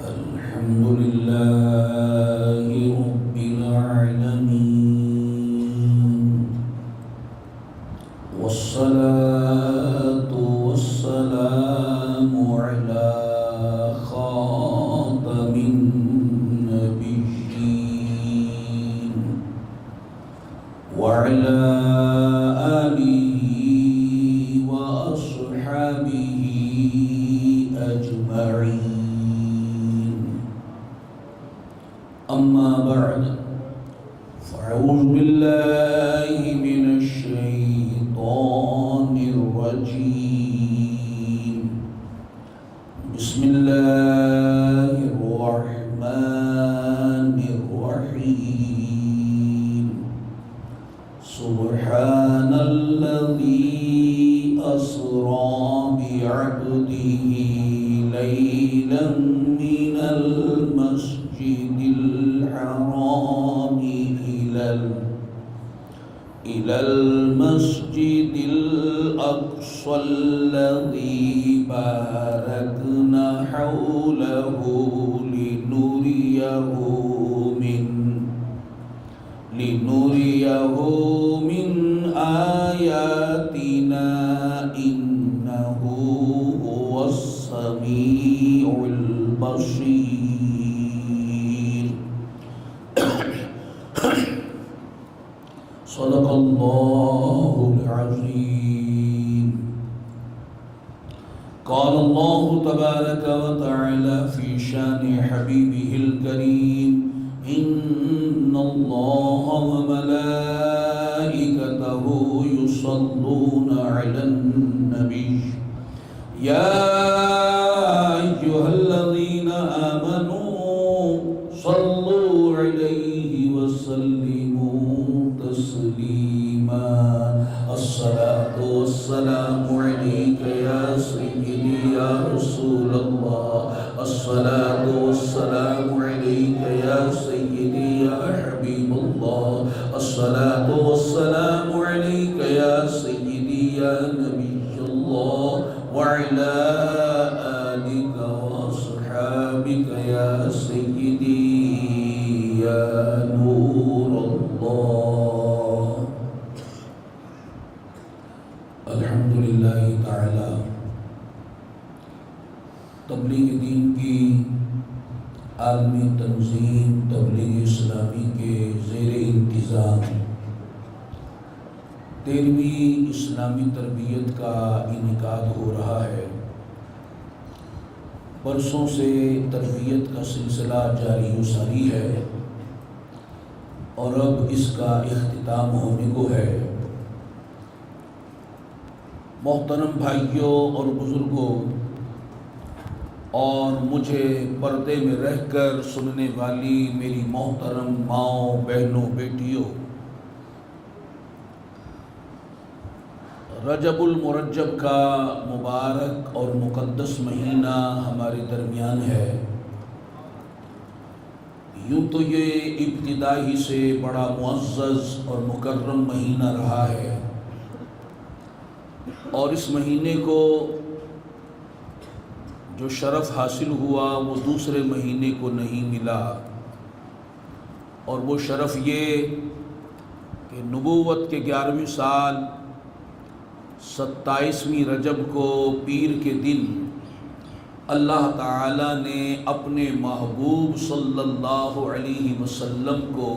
الحمد لله رب العالمين، والصلاة والسلام على خاتم النبيين وعلى آله وأصحابه أجمعين. أما بعد، فأعوذ بالله من الشيطان الرجيم. بسم الله الرحمن الرحيم. سبحان الذي أسرى بعبده ليلا من المسجد الحرام إلى المسجد الأقصى الذي باركنا حوله لنريه من آياتنا إنه هو السميع البصير. صدق الله العظيم. قال الله تبارك وتعالى في شان حبيبه الكريم: إن الله وملائكته يصلون على النبي يا أيها الذين آمنوا صلوا عليه وسلموا تسليما. الصلاة والسلام عليك يا سيدي يا رسول الله. الصلاة والسلام عليك يا سيدي يا حبيب الله. الصلاة والسلام عليك يا سيدي يا نبي الله وعلى آلك وأصحابك يا سيدي يا نور الله. الحمدللہ تعالی تبلیغ دین کی عالمی تنظیم تبلیغ اسلامی کے زیر انتظام 13ویں اسلامی تربیت کا انعقاد ہو رہا ہے. برسوں سے تربیت کا سلسلہ جاری و ساری ہے اور اب اس کا اختتام ہونے کو ہے. محترم بھائیوں اور بزرگوں اور مجھے پردے میں رہ کر سننے والی میری محترم ماؤں، بہنوں، بیٹیوں، رجب المرجب کا مبارک اور مقدس مہینہ ہمارے درمیان ہے. یوں تو یہ ابتدائی سے بڑا معزز اور مکرم مہینہ رہا ہے اور اس مہینے کو جو شرف حاصل ہوا وہ دوسرے مہینے کو نہیں ملا، اور وہ شرف یہ کہ نبوت کے 11ویں سال 27ویں رجب کو پیر کے دن اللہ تعالیٰ نے اپنے محبوب صلی اللہ علیہ وسلم کو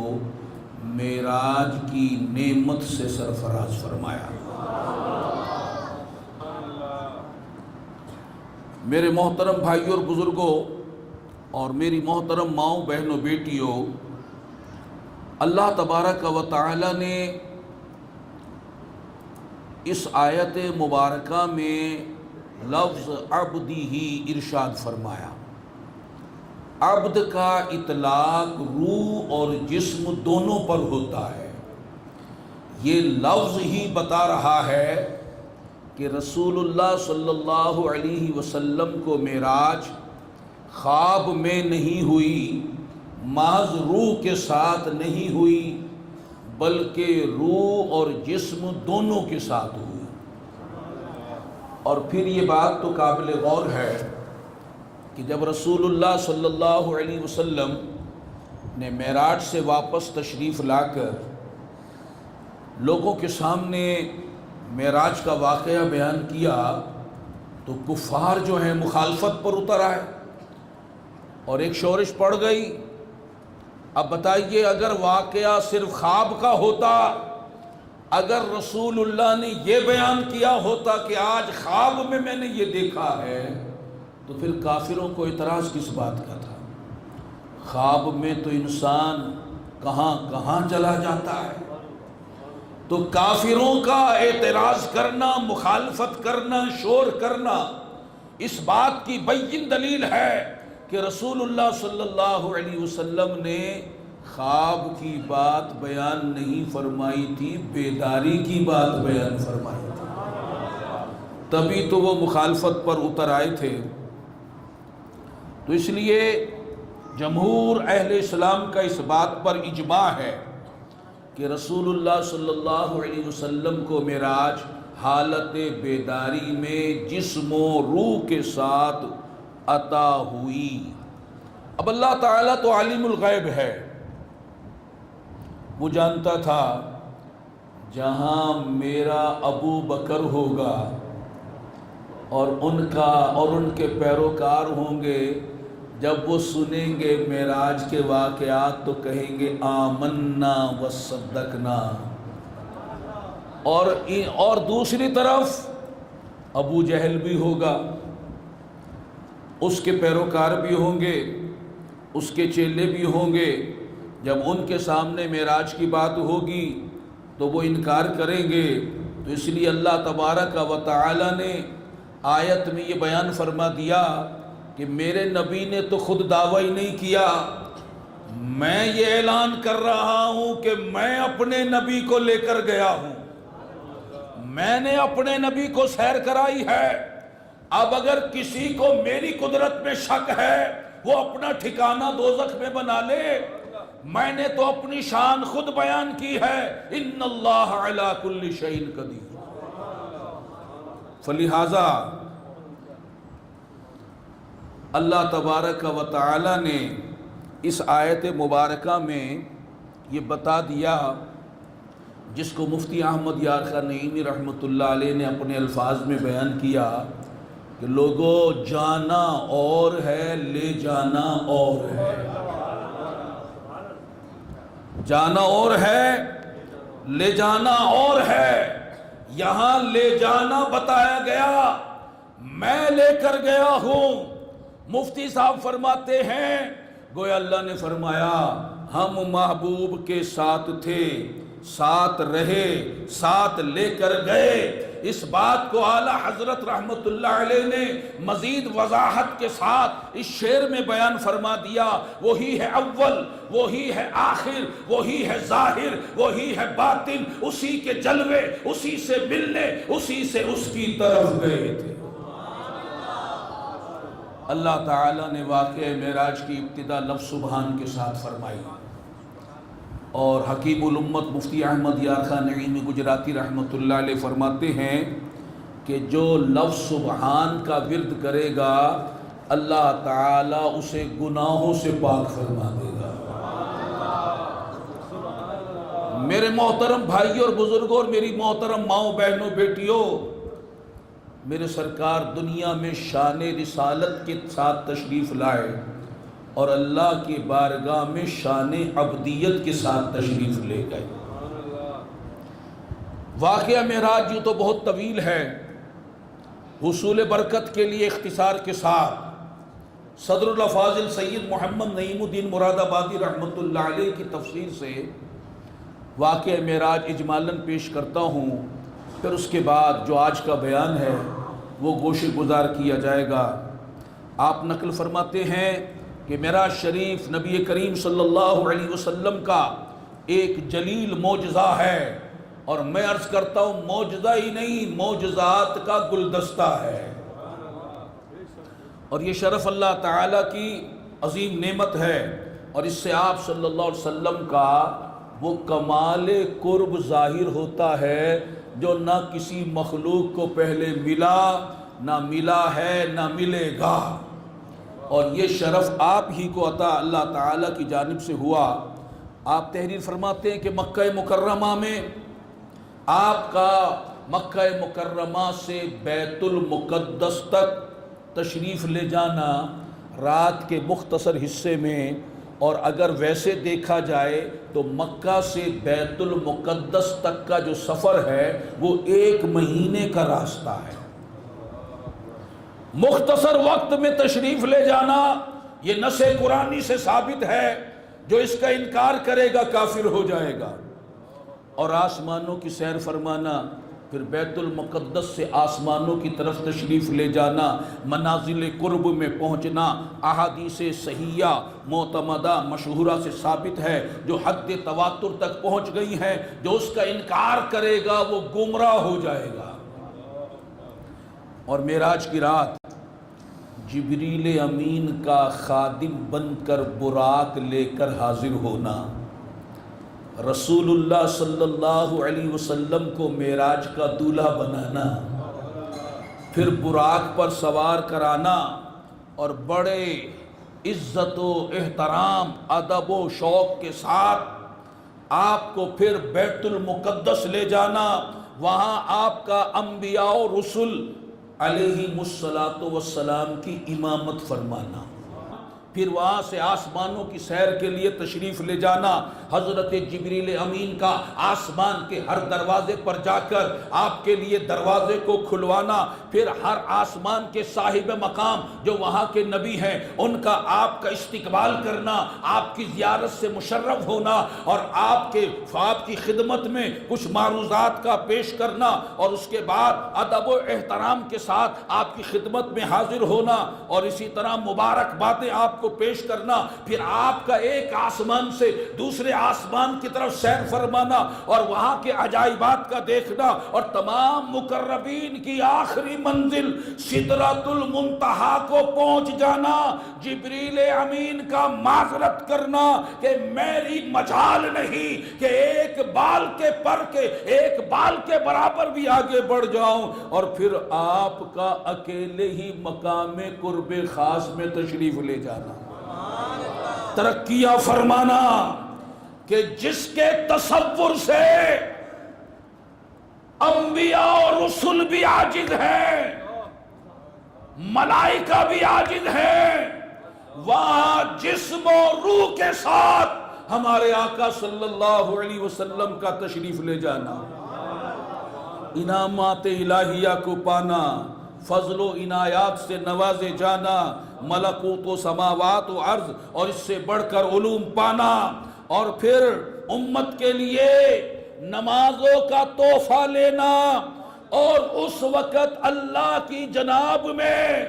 معراج کی نعمت سے سرفراز فرمایا. میرے محترم بھائیوں اور بزرگوں اور میری محترم ماؤں، بہنوں، بیٹیوں، اللہ تبارک و تعالی نے اس آیت مبارکہ میں لفظ عبدی ہی ارشاد فرمایا. عبد کا اطلاق روح اور جسم دونوں پر ہوتا ہے. یہ لفظ ہی بتا رہا ہے کہ رسول اللہ صلی اللہ علیہ وسلم کو معراج خواب میں نہیں ہوئی، محض روح کے ساتھ نہیں ہوئی، بلکہ روح اور جسم دونوں کے ساتھ ہوئی. اور پھر یہ بات تو قابل غور ہے کہ جب رسول اللہ صلی اللہ علیہ وسلم نے معراج سے واپس تشریف لا کر لوگوں کے سامنے معراج کا واقعہ بیان کیا تو کفار جو ہیں مخالفت پر اتر آئے اور ایک شورش پڑ گئی۔ اب بتائیے، اگر واقعہ صرف خواب کا ہوتا، اگر رسول اللہ نے یہ بیان کیا ہوتا کہ آج خواب میں نے یہ دیکھا ہے، تو پھر کافروں کو اعتراض کس بات کا تھا؟ خواب میں تو انسان کہاں کہاں چلا جاتا ہے۔ تو کافروں کا اعتراض کرنا، مخالفت کرنا، شور کرنا اس بات کی بین دلیل ہے کہ رسول اللہ صلی اللہ علیہ وسلم نے خواب کی بات بیان نہیں فرمائی تھی، بیداری کی بات بیان فرمائی تھی، تبھی تو وہ مخالفت پر اتر آئے تھے۔ تو اس لیے جمہور اہل اسلام کا اس بات پر اجماع ہے کہ رسول اللہ صلی اللہ علیہ وسلم کو معراج حالت بیداری میں جسم و روح کے ساتھ عطا ہوئی۔ اب اللہ تعالیٰ تو عالم الغیب ہے، وہ جانتا تھا جہاں میرا ابو بکر ہوگا اور ان کے پیروکار ہوں گے، جب وہ سنیں گے معراج کے واقعات تو کہیں گے آمنا وصدقنا، اور دوسری طرف ابو جہل بھی ہوگا، اس کے پیروکار بھی ہوں گے، اس کے چیلے بھی ہوں گے۔ جب ان کے سامنے معراج کی بات ہوگی تو وہ انکار کریں گے۔ تو اس لیے اللہ تبارک و تعالی نے آیت میں یہ بیان فرما دیا کہ میرے نبی نے تو خود دعویٰ ہی نہیں کیا، میں یہ اعلان کر رہا ہوں کہ میں اپنے نبی کو لے کر گیا ہوں، میں نے اپنے نبی کو سیر کرائی ہے۔ اب اگر کسی کو میری قدرت میں شک ہے وہ اپنا ٹھکانہ دوزخ میں بنا لے، میں نے تو اپنی شان خود بیان کی ہے، ان اللہ علی کل شیء قدیر۔ فلہذا اللہ تبارک و تعالی نے اس آیت مبارکہ میں یہ بتا دیا، جس کو مفتی احمد یار خان نعیمی رحمۃ اللہ علیہ نے اپنے الفاظ میں بیان کیا کہ لوگوں، جانا اور ہے، لے جانا اور ہے۔ جانا اور ہے، لے جانا اور ہے۔ یہاں لے جانا بتایا گیا، میں لے کر گیا ہوں۔ مفتی صاحب فرماتے ہیں گویا اللہ نے فرمایا ہم محبوب کے ساتھ تھے، ساتھ رہے، ساتھ لے کر گئے۔ اس بات کو اعلیٰ حضرت رحمت اللہ علیہ نے مزید وضاحت کے ساتھ اس شعر میں بیان فرما دیا، وہی ہے اول، وہی ہے آخر، وہی ہے ظاہر، وہی ہے باطن، اسی کے جلوے، اسی سے ملنے، اسی سے اس کی طرف گئے تھے۔ اللہ تعالیٰ نے واقعہ معراج کی ابتدا لفظ سبحان کے ساتھ فرمائی، اور حکیم الامت مفتی احمد یار خان نعیمی گجراتی رحمۃ اللہ علیہ فرماتے ہیں کہ جو لفظ سبحان کا ورد کرے گا اللہ تعالیٰ اسے گناہوں سے پاک فرما دے گا۔ میرے محترم بھائیوں اور بزرگوں اور میری محترم ماؤں بہنوں بیٹیوں، میرے سرکار دنیا میں شان رسالت کے ساتھ تشریف لائے اور اللہ کی بارگاہ میں شان عبدیت کے ساتھ تشریف لے گئے۔ واقعہ معراج یوں تو بہت طویل ہے، حصول برکت کے لیے اختصار کے ساتھ صدر الافاضل سید محمد نعیم الدین مراد آبادی رحمۃ اللہ علیہ کی تفسیر سے واقعہ معراج اجمالاً پیش کرتا ہوں، پھر اس کے بعد جو آج کا بیان ہے وہ گوشے گزار کیا جائے گا۔ آپ نقل فرماتے ہیں کہ معراج شریف نبی کریم صلی اللہ علیہ وسلم کا ایک جلیل معجزہ ہے، اور میں عرض کرتا ہوں معجزہ ہی نہیں، معجزات کا گلدستہ ہے، اور یہ شرف اللہ تعالیٰ کی عظیم نعمت ہے، اور اس سے آپ صلی اللہ علیہ وسلم کا وہ کمال قرب ظاہر ہوتا ہے جو نہ کسی مخلوق کو پہلے ملا، نہ ملا ہے، نہ ملے گا۔ اور یہ شرف آپ ہی کو عطا اللہ تعالیٰ کی جانب سے ہوا۔ آپ تحریر فرماتے ہیں کہ مکہ مکرمہ میں آپ کا مکہ مکرمہ سے بیت المقدس تک تشریف لے جانا رات کے مختصر حصے میں، اور اگر ویسے دیکھا جائے تو مکہ سے بیت المقدس تک کا جو سفر ہے وہ 1 مہینے کا راستہ ہے۔ مختصر وقت میں تشریف لے جانا یہ نص قرآنی سے ثابت ہے، جو اس کا انکار کرے گا کافر ہو جائے گا۔ اور آسمانوں کی سیر فرمانا، پھر بیت المقدس سے آسمانوں کی طرف تشریف لے جانا، منازل قرب میں پہنچنا، احادیث صحیحہ معتمدہ مشہورہ سے ثابت ہے، جو حد تواتر تک پہنچ گئی ہیں۔ جو اس کا انکار کرے گا وہ گمراہ ہو جائے گا۔ اور معراج کی رات جبریل امین کا خادم بن کر براق لے کر حاضر ہونا، رسول اللہ صلی اللہ علیہ وسلم کو معراج کا دولہا بنانا، پھر براق پر سوار کرانا، اور بڑے عزت و احترام ادب و شوق کے ساتھ آپ کو پھر بیت المقدس لے جانا، وہاں آپ کا انبیاء و رسل علیہم السلام کی امامت فرمانا، پھر وہاں سے آسمانوں کی سیر کے لیے تشریف لے جانا، حضرت جبریل امین کا آسمان کے ہر دروازے پر جا کر آپ کے لیے دروازے کو کھلوانا، پھر ہر آسمان کے صاحب مقام جو وہاں کے نبی ہیں ان کا آپ کا استقبال کرنا، آپ کی زیارت سے مشرف ہونا، اور آپ کی خدمت میں کچھ معروضات کا پیش کرنا، اور اس کے بعد ادب و احترام کے ساتھ آپ کی خدمت میں حاضر ہونا، اور اسی طرح مبارک باتیں آپ کو پیش کرنا، پھر آپ کا ایک آسمان سے دوسرے آسمان کی طرف سیر فرمانا، اور وہاں کے عجائبات کا دیکھنا، اور تمام مقربین کی آخری منزل سدرۃ المنتہا کو پہنچ جانا، جبریل امین کا معذرت کرنا کہ میری مجال نہیں کہ ایک بال کے برابر بھی آگے بڑھ جاؤں، اور پھر آپ کا اکیلے ہی مقام قرب خاص میں تشریف لے جانا، ترقیاں فرمانا کہ جس کے تصور سے انبیاء اور رسل بھی عاجز ہیں، ملائکہ بھی عاجز ہیں، وہاں جسم و روح کے ساتھ ہمارے آقا صلی اللہ علیہ وسلم کا تشریف لے جانا، انعامات الہیہ کو پانا، فضل و عنایات سے نوازے جانا، ملکوت و سماوات و عرض اور اس سے بڑھ کر علوم پانا، اور پھر امت کے لیے نمازوں کا تحفہ لینا، اور اس وقت اللہ کی جناب میں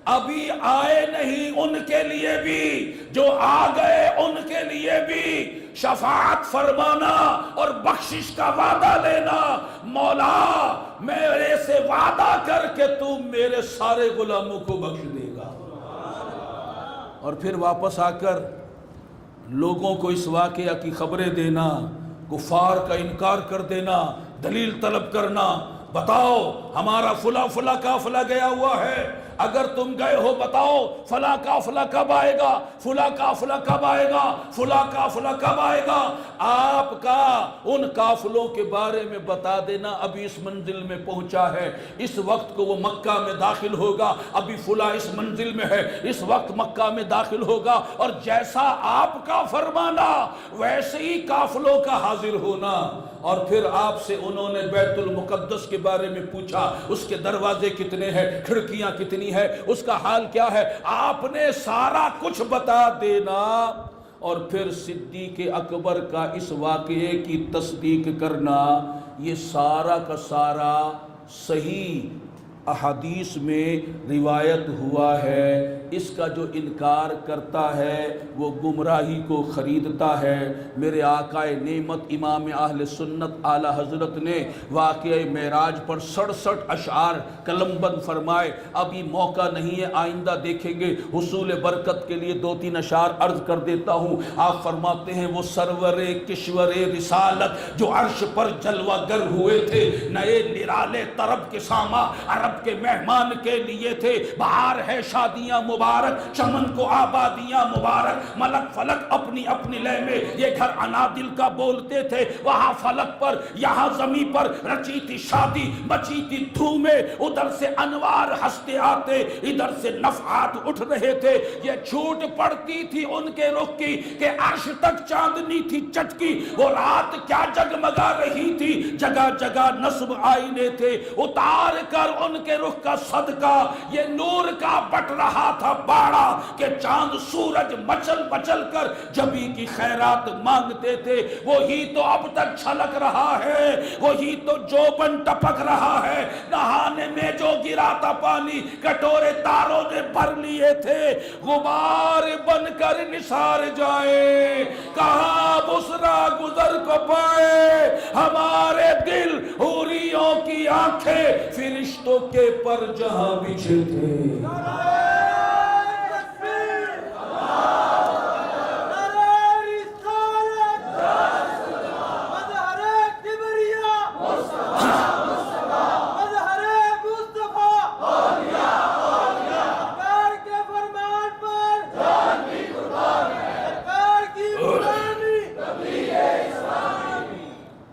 ابھی آئے نہیں ان کے لیے بھی، جو آ گئے ان کے لیے بھی شفاعت فرمانا اور بخشش کا وعدہ لینا، مولا میرے سے وعدہ کر کے تو میرے سارے غلاموں کو بخش دے گا، اور پھر واپس آ کر لوگوں کو اس واقعہ کی خبریں دینا، کفار کا انکار کر دینا، دلیل طلب کرنا، بتاؤ ہمارا فلاں فلاں قافلہ گیا ہوا ہے، اگر تم گئے ہو بتاؤ فلاں قافلہ کب آئے گا، فلاں قافلہ کب آئے گا، فلاں قافلہ کب آئے گا، آپ کا ان قافلوں کے بارے میں بتا دینا، ابھی اس منزل میں پہنچا ہے، اس وقت کو وہ مکہ میں داخل ہوگا، ابھی فلاں اس منزل میں ہے، اس وقت مکہ میں داخل ہوگا، اور جیسا آپ کا فرمانا ویسے ہی قافلوں کا حاضر ہونا، اور پھر آپ سے انہوں نے بیت المقدس کے بارے میں پوچھا، اس کے دروازے کتنے ہیں، کھڑکیاں کتنی ہے، اس کا حال کیا ہے، آپ نے سارا کچھ بتا دینا، اور پھر صدیق اکبر کا اس واقعے کی تصدیق کرنا، یہ سارا کا سارا صحیح احادیث میں روایت ہوا ہے۔ اس کا جو انکار کرتا ہے وہ گمراہی کو خریدتا ہے۔ میرے آقا نعمت امام اہل سنت اعلی حضرت نے واقعہ معراج پر 67 اشعار قلم بند فرمائے، ابھی موقع نہیں ہے، آئندہ دیکھیں گے، حصول برکت کے لیے 2-3 اشعار عرض کر دیتا ہوں۔ آپ فرماتے ہیں وہ سرور کشور رسالت جو عرش پر جلوہ گر ہوئے تھے، نئے نرالے طرب کے ساما عرب رب کے مہمان کے لیے تھے. بہار ہے شادیاں مبارک, چمن کو آبادیاں مبارک. ملک فلک اپنی اپنی لے میں یہ گھر انادل کا بولتے تھے. وہاں فلک پر یہاں زمین پر رچی تھی شادی, مچی تھی دھومیں. ادھر سے انوار ہنستے آتے, ادھر سے نفحات اٹھ رہے تھے. یہ جھوٹ پڑتی تھی ان کے رخ کی کہ عرش تک چاندنی تھی چٹکی. وہ رات کیا جگمگا رہی تھی, جگہ جگہ نصب آئینے تھے. اتار کر ان کے رخ کا صدقہ یہ نور کا بٹ رہا تھا باڑا کہ چاند سورج مچل مچل کر جبی کی خیرات مانگتے تھے. وہی تو اب تک چھلک رہا ہے, وہی تو جوبن ٹپک رہا ہے. نہانے میں جو گرا تھا پانی کٹورے تاروں نے بھر لیے تھے. غبار بن کر نثار جائے, کہاں بسرا گزر کو پائے. ہمارے دل حوریوں کی آنکھیں فرشتوں کے پر جہاں بچھے تھے.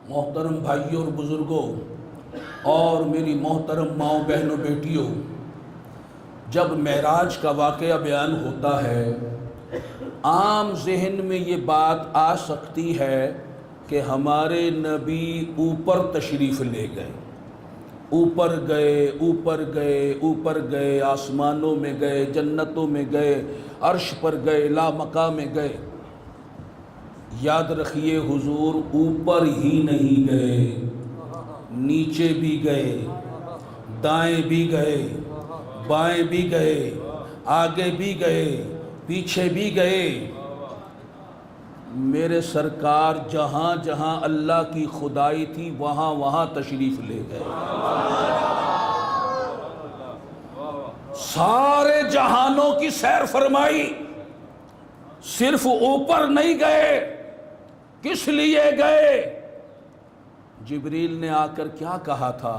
محترم بھائیوں اور بزرگوں اور میری محترم ماؤں بہنوں بیٹیوں, جب معراج کا واقعہ بیان ہوتا ہے عام ذہن میں یہ بات آ سکتی ہے کہ ہمارے نبی اوپر تشریف لے گئے, اوپر گئے اوپر گئے اوپر گئے, آسمانوں میں گئے, جنتوں میں گئے, عرش پر گئے, لا مقام میں گئے. یاد رکھیے حضور اوپر ہی نہیں گئے, نیچے بھی گئے, دائیں بھی گئے, بائیں بھی گئے, آگے بھی گئے, پیچھے بھی گئے. میرے سرکار جہاں جہاں اللہ کی خدائی تھی وہاں وہاں تشریف لے گئے. سارے جہانوں کی سیر فرمائی, صرف اوپر نہیں گئے. کس لیے گئے؟ جبریل نے آ کر کیا کہا تھا؟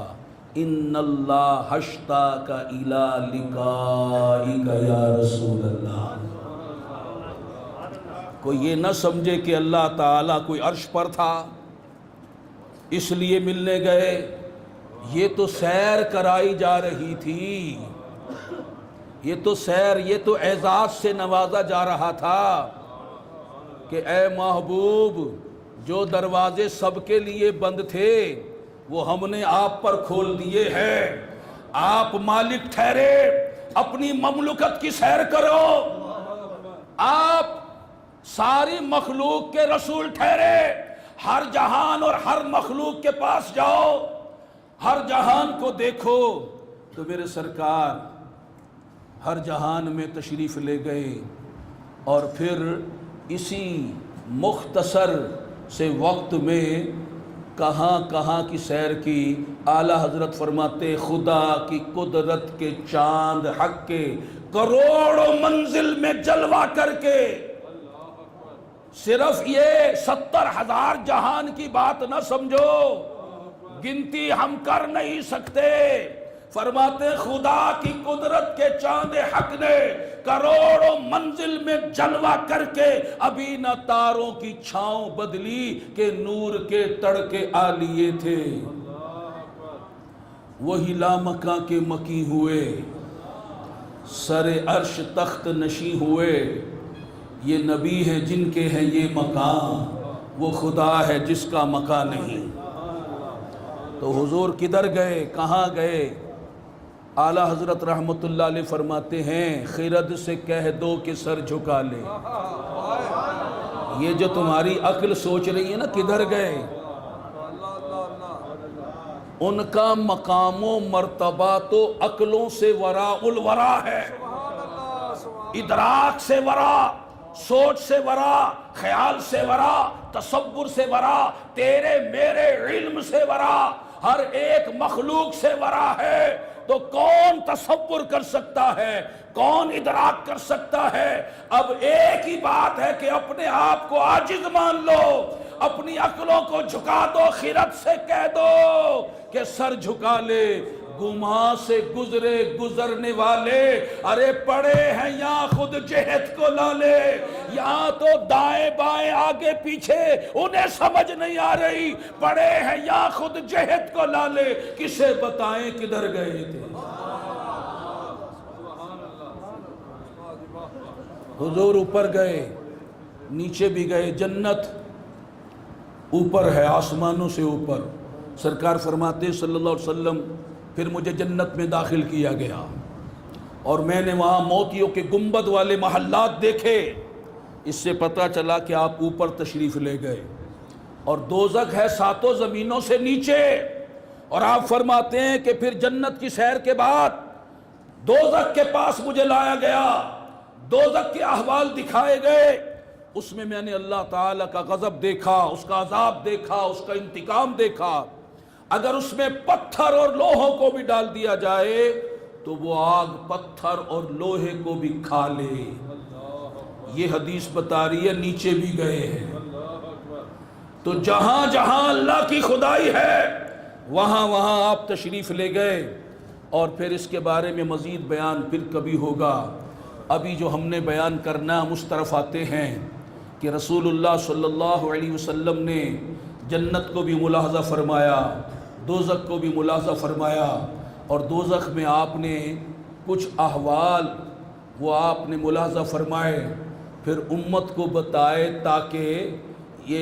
ان اللہ اشتاق الی لقائک یا رسول اللہ. کوئی یہ نہ سمجھے کہ اللہ تعالیٰ کوئی عرش پر تھا اس لیے ملنے گئے. یہ تو سیر کرائی جا رہی تھی, یہ تو سیر, یہ تو اعزاز سے نوازا جا رہا تھا کہ اے محبوب جو دروازے سب کے لیے بند تھے وہ ہم نے آپ پر کھول دیے ہیں. آپ مالک ٹھہرے, اپنی مملکت کی سیر کرو. آپ ساری مخلوق کے رسول ٹھہرے, ہر جہان اور ہر مخلوق کے پاس جاؤ, ہر جہان کو دیکھو. تو میرے سرکار ہر جہان میں تشریف لے گئے اور پھر اسی مختصر سے وقت میں کہاں کہاں کی سیر کی. اعلیٰ حضرت فرماتے خدا کی قدرت کے چاند حق کے کروڑوں منزل میں جلوہ کر کے. صرف یہ 70,000 جہان کی بات نہ سمجھو, گنتی ہم کر نہیں سکتے. فرماتے خدا کی قدرت کے چاند حق نے کروڑوں منزل میں جلوہ کر کے ابھی نہ تاروں کی چھاؤں بدلی کہ نور کے تڑکے آ لیے تھے. وہی لامکاں کے مکی ہوئے, سر عرش تخت نشیں ہوئے. یہ نبی ہیں جن کے ہیں یہ مقام, وہ خدا ہے جس کا مقام نہیں. تو حضور کدھر گئے, کہاں گئے؟ اعلیٰ حضرت رحمت اللہ علیہ فرماتے ہیں خرد سے کہہ دو کہ سر جھکا لے. یہ جو تمہاری عقل سوچ رہی ہے نا کدھر گئے, ان کا مقام و مرتبہ تو عقلوں سے وراء الورا ہے. ادراک سے وراء, سوچ سے وراء, خیال سے وراء, تصور سے وراء, تیرے میرے علم سے وراء, ہر ایک مخلوق سے وراء ہے. تو کون تصور کر سکتا ہے, کون ادراک کر سکتا ہے؟ اب ایک ہی بات ہے کہ اپنے آپ کو عاجز مان لو, اپنی عقلوں کو جھکا دو, خرد سے کہہ دو کہ سر جھکا لے. گما سے گزرے گزرنے والے، ارے پڑے ہیں یہاں خود جہت کو لالے، یہاں تو دائیں بائیں آگے پیچھے انہیں سمجھ نہیں آ رہی، پڑے ہیں یہاں خود جہت کو لالے، کسے بتائیں کدھر گئے تھے۔ حضور اوپر گئے، نیچے بھی گئے، جنت اوپر ہے، آسمانوں سے اوپر۔ سرکار فرماتے صلی اللہ علیہ وسلم پھر مجھے جنت میں داخل کیا گیا اور میں نے وہاں موتیوں کے گنبد والے محلات دیکھے، اس سے پتہ چلا کہ آپ اوپر تشریف لے گئے، اور دوزخ ہے ساتوں زمینوں سے نیچے، اور آپ فرماتے ہیں کہ پھر جنت کی سیر کے بعد دوزخ کے پاس مجھے لایا گیا، دوزخ کے احوال دکھائے گئے، اس میں نے اللہ تعالیٰ کا غضب دیکھا، اس کا عذاب دیکھا، اس کا انتقام دیکھا۔ اگر اس میں پتھر اور لوہوں کو بھی ڈال دیا جائے تو وہ آگ پتھر اور لوہے کو بھی کھا لے۔ یہ حدیث بتا رہی ہے نیچے بھی گئے ہیں۔ تو جہاں جہاں اللہ کی خدائی ہے وہاں وہاں آپ تشریف لے گئے، اور پھر اس کے بارے میں مزید بیان پھر کبھی ہوگا۔ ابھی جو ہم نے بیان کرنا ہم اس طرف آتے ہیں کہ رسول اللہ صلی اللہ علیہ وسلم نے جنت کو بھی ملاحظہ فرمایا، دوزخ کو بھی ملاحظہ فرمایا، اور دوزخ میں آپ نے کچھ احوال وہ آپ نے ملاحظہ فرمائے، پھر امت کو بتائے تاکہ یہ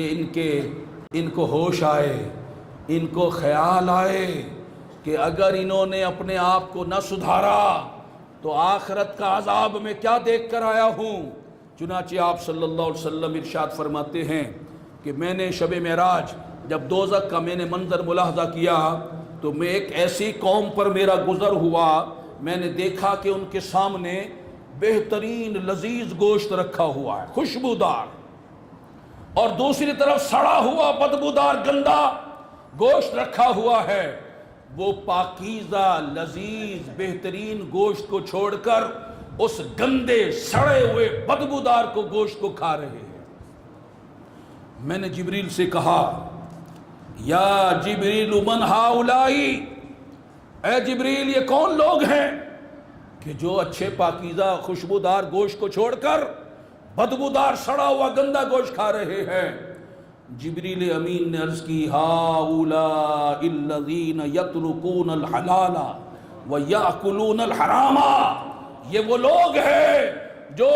ان کو ہوش آئے، ان کو خیال آئے کہ اگر انہوں نے اپنے آپ کو نہ سدھارا تو آخرت کا عذاب میں کیا دیکھ کر آیا ہوں۔ چنانچہ آپ صلی اللہ علیہ وسلم ارشاد فرماتے ہیں کہ میں نے شب معراج جب دوزخ کا میں نے منظر ملاحظہ کیا تو میں ایک ایسی قوم پر میرا گزر ہوا، میں نے دیکھا کہ ان کے سامنے بہترین لذیذ گوشت رکھا ہوا ہے، خوشبودار، اور دوسری طرف سڑا ہوا بدبودار گندا گوشت رکھا ہوا ہے۔ وہ پاکیزہ لذیذ بہترین گوشت کو چھوڑ کر اس گندے سڑے ہوئے بدبودار کو گوشت کو کھا رہے ہیں۔ میں نے جبریل سے کہا یا جبریل من ہؤلائی، اے جبریل یہ کون لوگ ہیں کہ جو اچھے پاکیزہ خوشبودار گوشت کو چھوڑ کر بدبودار سڑا ہوا گندا گوشت کھا رہے ہیں؟ جبریل امین نے عرض کی ہؤلاء الذین یترکون الحلال ویأکلون الحرام، یہ وہ لوگ ہیں جو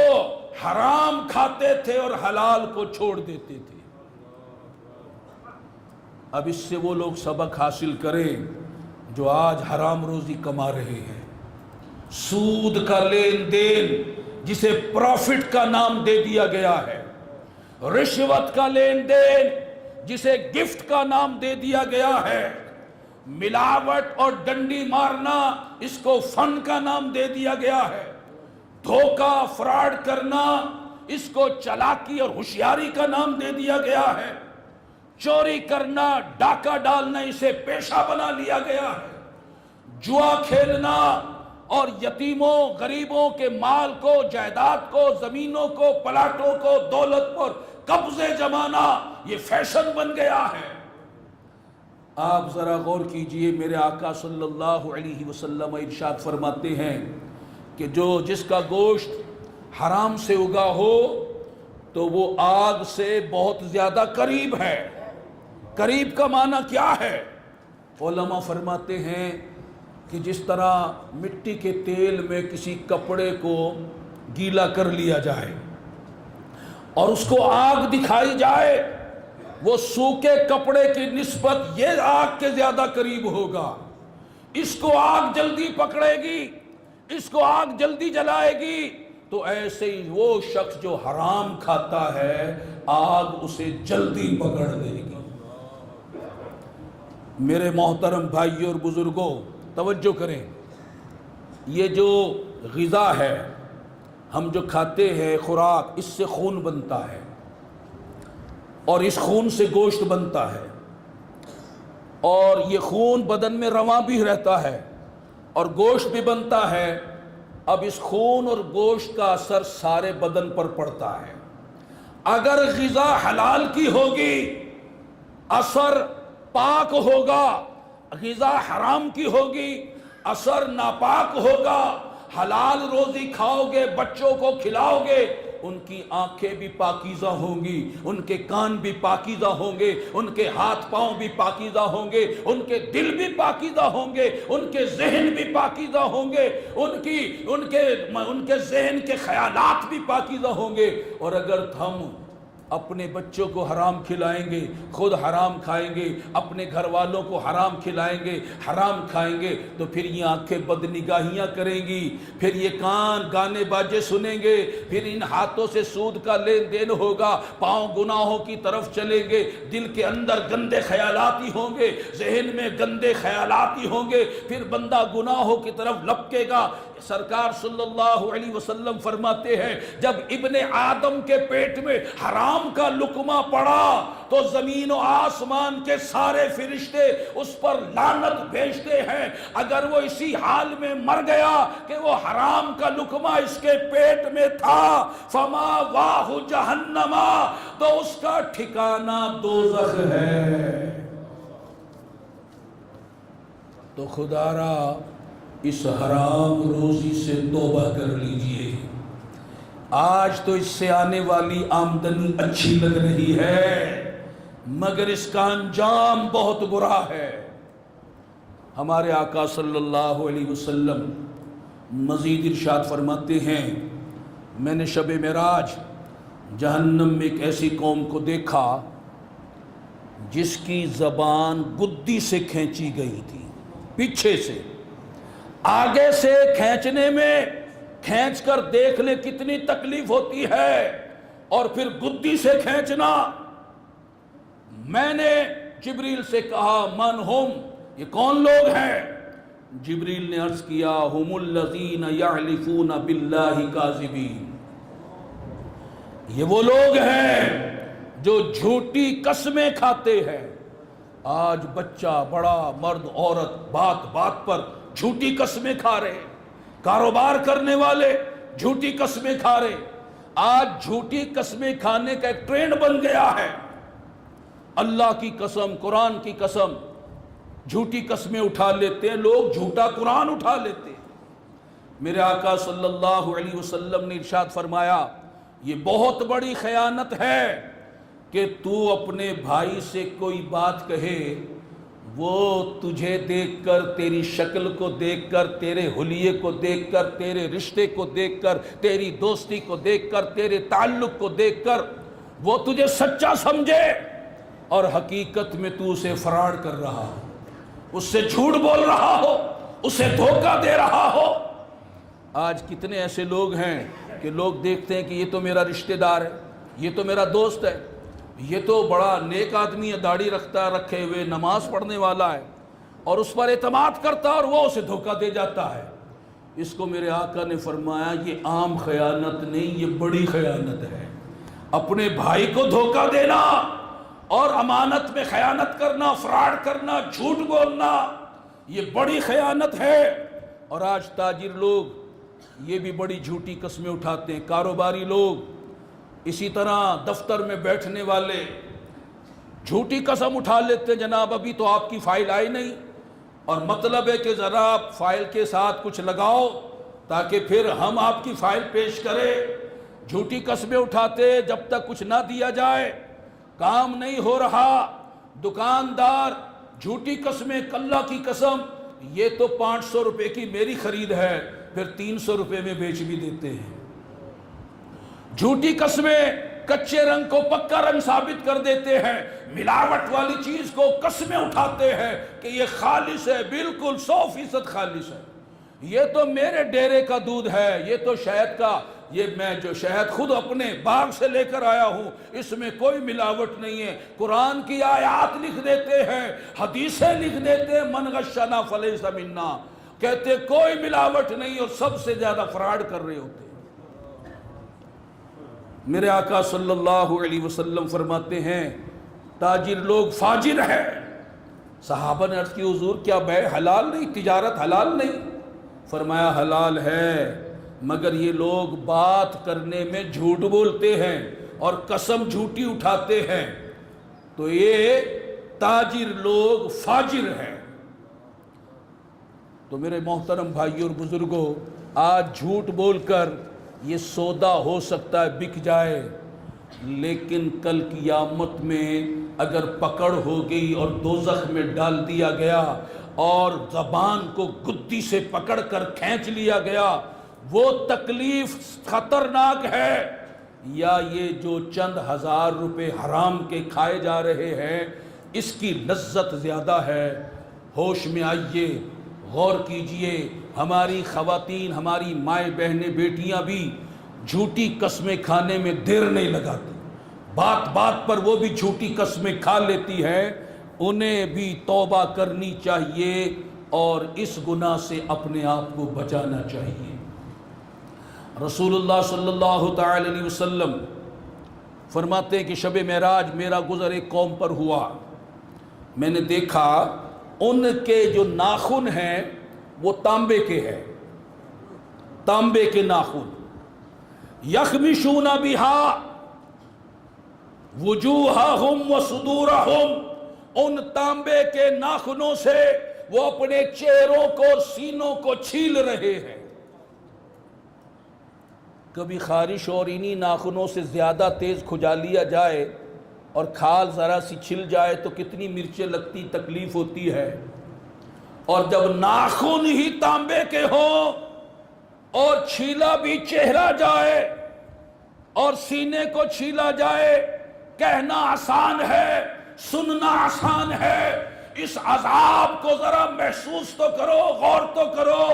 حرام کھاتے تھے اور حلال کو چھوڑ دیتے تھے۔ اب اس سے وہ لوگ سبق حاصل کریں جو آج حرام روزی کما رہے ہیں، سود کا لین دین جسے پروفٹ کا نام دے دیا گیا ہے، رشوت کا لین دین جسے گفٹ کا نام دے دیا گیا ہے، ملاوٹ اور ڈنڈی مارنا اس کو فن کا نام دے دیا گیا ہے، دھوکہ فراڈ کرنا اس کو چالاکی اور ہوشیاری کا نام دے دیا گیا ہے، چوری کرنا ڈاکہ ڈالنا اسے پیشہ بنا لیا گیا ہے، جوا کھیلنا اور یتیموں غریبوں کے مال کو، جائیداد کو، زمینوں کو، پلاٹوں کو، دولت پر قبضے جمانا یہ فیشن بن گیا ہے۔ آپ ذرا غور کیجئے، میرے آقا صلی اللہ علیہ وسلم ارشاد فرماتے ہیں کہ جس کا گوشت حرام سے اگا ہو تو وہ آگ سے بہت زیادہ قریب ہے۔ قریب کا معنی کیا ہے؟ علماء فرماتے ہیں کہ جس طرح مٹی کے تیل میں کسی کپڑے کو گیلا کر لیا جائے اور اس کو آگ دکھائی جائے، وہ سوکھے کپڑے کی نسبت یہ آگ کے زیادہ قریب ہوگا، اس کو آگ جلدی پکڑے گی، اس کو آگ جلدی جلائے گی۔ تو ایسے ہی وہ شخص جو حرام کھاتا ہے آگ اسے جلدی پکڑ دے گی۔ میرے محترم بھائیوں اور بزرگوں توجہ کریں، یہ جو غذا ہے ہم جو کھاتے ہیں خوراک، اس سے خون بنتا ہے اور اس خون سے گوشت بنتا ہے، اور یہ خون بدن میں رواں بھی رہتا ہے اور گوشت بھی بنتا ہے۔ اب اس خون اور گوشت کا اثر سارے بدن پر پڑتا ہے۔ اگر غذا حلال کی ہوگی اثر پاک ہوگا، غذا حرام کی ہوگی اثر ناپاک ہوگا. حلال روزی کھاؤ گے, بچوں کو کھلاؤ گے, ان کی آنکھیں بھی پاکیزہ ہوں گی, ان کے کان بھی پاکیزہ ہوں گے, ان کے ہاتھ پاؤں بھی پاکیزہ ہوں گے, ان کے دل بھی پاکیزہ ہوں گے, ان کے ذہن بھی پاکیزہ ہوں گے, ان کے ذہن کے خیالات بھی پاکیزہ ہوں گے. اور اگر ہم اپنے بچوں کو حرام کھلائیں گے, خود حرام کھائیں گے, اپنے گھر والوں کو حرام کھلائیں گے, حرام کھائیں گے, تو پھر یہ آنکھیں بد نگاہیاں کریں گی, پھر یہ کان گانے باجے سنیں گے, پھر ان ہاتھوں سے سود کا لین دین ہوگا, پاؤں گناہوں کی طرف چلیں گے, دل کے اندر گندے خیالات ہی ہوں گے, ذہن میں گندے خیالات ہی ہوں گے, پھر بندہ گناہوں کی طرف لپکے گا. سرکار صلی اللہ علیہ وسلم فرماتے ہیں جب ابن آدم کے پیٹ میں حرام کا لقمہ پڑا تو زمین و آسمان کے سارے فرشتے اس پر لعنت بھیجتے ہیں. اگر وہ اسی حال میں مر گیا کہ وہ حرام کا لقمہ اس کے پیٹ میں تھا, فما واہ جہنم, تو اس کا ٹھکانہ دوزخ ہے. تو خدا را اس حرام روزی سے توبہ کر لیجئے. آج تو اس سے آنے والی آمدنی اچھی لگ رہی ہے مگر اس کا انجام بہت برا ہے. ہمارے آقا صلی اللہ علیہ وسلم مزید ارشاد فرماتے ہیں میں نے شب معراج جہنم میں ایک ایسی قوم کو دیکھا جس کی زبان گدی سے کھینچی گئی تھی, پیچھے سے. آگے سے کھینچنے میں کھینچ کر دیکھ لے کتنی تکلیف ہوتی ہے, اور پھر گدی سے کھینچنا. میں نے جبریل سے کہا من ہم, یہ کون لوگ ہیں؟ جبریل نے عرض کیا ہم الذین یحلفون باللہ کاذبین, یہ وہ لوگ ہیں جو جھوٹی قسمیں کھاتے ہیں. آج بچہ بڑا مرد عورت بات بات پر جھوٹی قسمیں کھا رہے, کاروبار کرنے والے جھوٹی قسمیں کھا رہے. آج جھوٹی قسمیں کھانے کا ایک ٹرینڈ بن گیا ہے. اللہ کی قسم, قرآن کی قسم, جھوٹی قسمیں اٹھا لیتے ہیں لوگ, جھوٹا قرآن اٹھا لیتے ہیں. میرے آقا صلی اللہ علیہ وسلم نے ارشاد فرمایا یہ بہت بڑی خیانت ہے کہ تو اپنے بھائی سے کوئی بات کہے, وہ تجھے دیکھ کر, تیری شکل کو دیکھ کر, تیرے حلیے کو دیکھ کر, تیرے رشتے کو دیکھ کر, تیری دوستی کو دیکھ کر, تیرے تعلق کو دیکھ کر وہ تجھے سچا سمجھے, اور حقیقت میں تو اسے فراڈ کر رہا ہو, اس سے جھوٹ بول رہا ہو, اسے دھوکہ دے رہا ہو. آج کتنے ایسے لوگ ہیں کہ لوگ دیکھتے ہیں کہ یہ تو میرا رشتہ دار ہے, یہ تو میرا دوست ہے, یہ تو بڑا نیک آدمی ہے, داڑھی رکھتا رکھے ہوئے, نماز پڑھنے والا ہے, اور اس پر اعتماد کرتا اور وہ اسے دھوکہ دے جاتا ہے. اس کو میرے آقا نے فرمایا یہ عام خیانت نہیں, یہ بڑی خیانت ہے. اپنے بھائی کو دھوکہ دینا اور امانت میں خیانت کرنا, فراڈ کرنا, جھوٹ بولنا, یہ بڑی خیانت ہے. اور آج تاجر لوگ یہ بھی بڑی جھوٹی قسمیں اٹھاتے ہیں, کاروباری لوگ, اسی طرح دفتر میں بیٹھنے والے جھوٹی قسم اٹھا لیتے جناب ابھی تو آپ کی فائل آئی نہیں, اور مطلب ہے کہ ذرا آپ فائل کے ساتھ کچھ لگاؤ تاکہ پھر ہم آپ کی فائل پیش کریں. جھوٹی قسمیں اٹھاتے جب تک کچھ نہ دیا جائے کام نہیں ہو رہا. دکاندار جھوٹی قسمیں, اللہ کی قسم یہ تو 500 روپے کی میری خرید ہے, پھر 300 روپے میں بیچ بھی دیتے ہیں. جھوٹی قسمیں کچے رنگ کو پکا رنگ ثابت کر دیتے ہیں, ملاوٹ والی چیز کو قسمیں اٹھاتے ہیں کہ یہ خالص ہے, بالکل 100% خالص ہے, یہ تو میرے ڈیرے کا دودھ ہے, یہ تو شہد کا, یہ میں جو شہد خود اپنے باغ سے لے کر آیا ہوں, اس میں کوئی ملاوٹ نہیں ہے. قرآن کی آیات لکھ دیتے ہیں, حدیثیں لکھ دیتے ہیں, من غشنا فلیس منا, کہتے کوئی ملاوٹ نہیں, اور سب سے زیادہ فراڈ کر رہے ہوتے ہیں. میرے آقا صلی اللہ علیہ وسلم فرماتے ہیں تاجر لوگ فاجر ہیں. صحابہ نے عرض کی حضور کیا بیع حلال نہیں, تجارت حلال نہیں؟ فرمایا حلال ہے, مگر یہ لوگ بات کرنے میں جھوٹ بولتے ہیں اور قسم جھوٹی اٹھاتے ہیں, تو یہ تاجر لوگ فاجر ہیں. تو میرے محترم بھائیوں اور بزرگوں، آج جھوٹ بول کر یہ سودا ہو سکتا ہے بک جائے، لیکن کل قیامت میں اگر پکڑ ہو گئی اور دوزخ میں ڈال دیا گیا اور زبان کو گدی سے پکڑ کر کھینچ لیا گیا، وہ تکلیف خطرناک ہے یا یہ جو چند ہزار روپے حرام کے کھائے جا رہے ہیں اس کی لذت زیادہ ہے؟ ہوش میں آئیے، غور کیجئے۔ ہماری خواتین، ہماری مائیں بہنیں بیٹیاں بھی جھوٹی قسمیں کھانے میں دیر نہیں لگاتی، بات بات پر وہ بھی جھوٹی قسمیں کھا لیتی ہے، انہیں بھی توبہ کرنی چاہیے اور اس گناہ سے اپنے آپ کو بچانا چاہیے۔ رسول اللہ صلی اللہ تعالی علیہ وسلم فرماتے ہیں کہ شب معراج میرا گزر ایک قوم پر ہوا، میں نے دیکھا ان کے جو ناخن ہیں وہ تانبے کے ہیں، تانبے کے ناخن، یخمشون بہا وجوہہم وصدورہم، ان تانبے کے ناخنوں سے وہ اپنے چہروں کو، سینوں کو چھیل رہے ہیں۔ کبھی خارش اور انہی ناخنوں سے زیادہ تیز کھجا لیا جائے اور کھال ذرا سی چھل جائے تو کتنی مرچیں لگتی، تکلیف ہوتی ہے، اور جب ناخن ہی تانبے کے ہوں اور چھیلا بھی چہرہ جائے اور سینے کو چھیلا جائے، کہنا آسان ہے، سننا آسان ہے، اس عذاب کو ذرا محسوس تو کرو، غور تو کرو،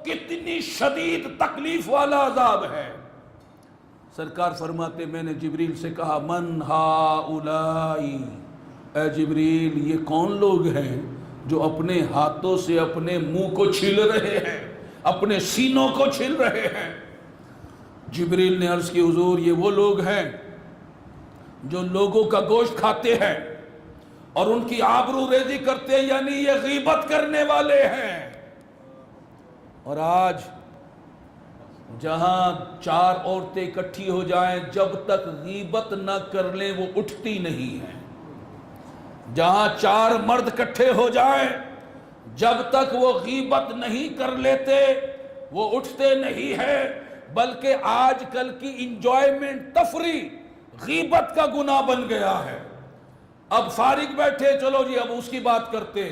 کتنی شدید تکلیف والا عذاب ہے۔ سرکار فرماتے میں نے جبریل سے کہا من ہؤلائی، اے جبریل یہ کون لوگ ہیں جو اپنے ہاتھوں سے اپنے منہ کو چھیل رہے ہیں، اپنے سینوں کو چھیل رہے ہیں؟ جبریل نے عرض کی حضور یہ وہ لوگ ہیں جو لوگوں کا گوشت کھاتے ہیں اور ان کی آبرو ریزی کرتے ہیں، یعنی یہ غیبت کرنے والے ہیں۔ اور آج جہاں چار عورتیں اکٹھی ہو جائیں جب تک غیبت نہ کر لیں وہ اٹھتی نہیں ہیں، جہاں چار مرد اکٹھے ہو جائیں جب تک وہ غیبت نہیں کر لیتے وہ اٹھتے نہیں ہیں، بلکہ آج کل کی انجوائمنٹ، تفریح غیبت کا گناہ بن گیا ہے۔ اب فارغ بیٹھے، چلو جی اب اس کی بات کرتے،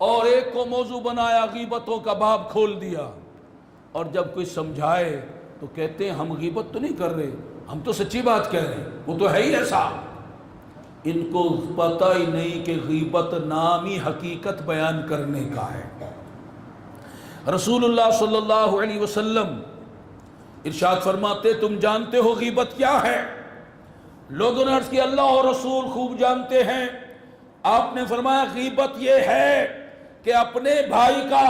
اور ایک کو موضوع بنایا، غیبتوں کا باب کھول دیا، اور جب کوئی سمجھائے تو کہتے ہیں ہم غیبت تو نہیں کر رہے، ہم تو سچی بات کہہ رہے ہیں، وہ تو ہے ہی ایسا۔ ان کو پتہ ہی نہیں کہ غیبت نامی حقیقت بیان کرنے کا ہے۔ رسول اللہ صلی اللہ علیہ وسلم ارشاد فرماتے تم جانتے ہو غیبت کیا ہے؟ لوگوں نے عرض کیا اللہ اور رسول خوب جانتے ہیں۔ آپ نے فرمایا غیبت یہ ہے کہ اپنے بھائی کا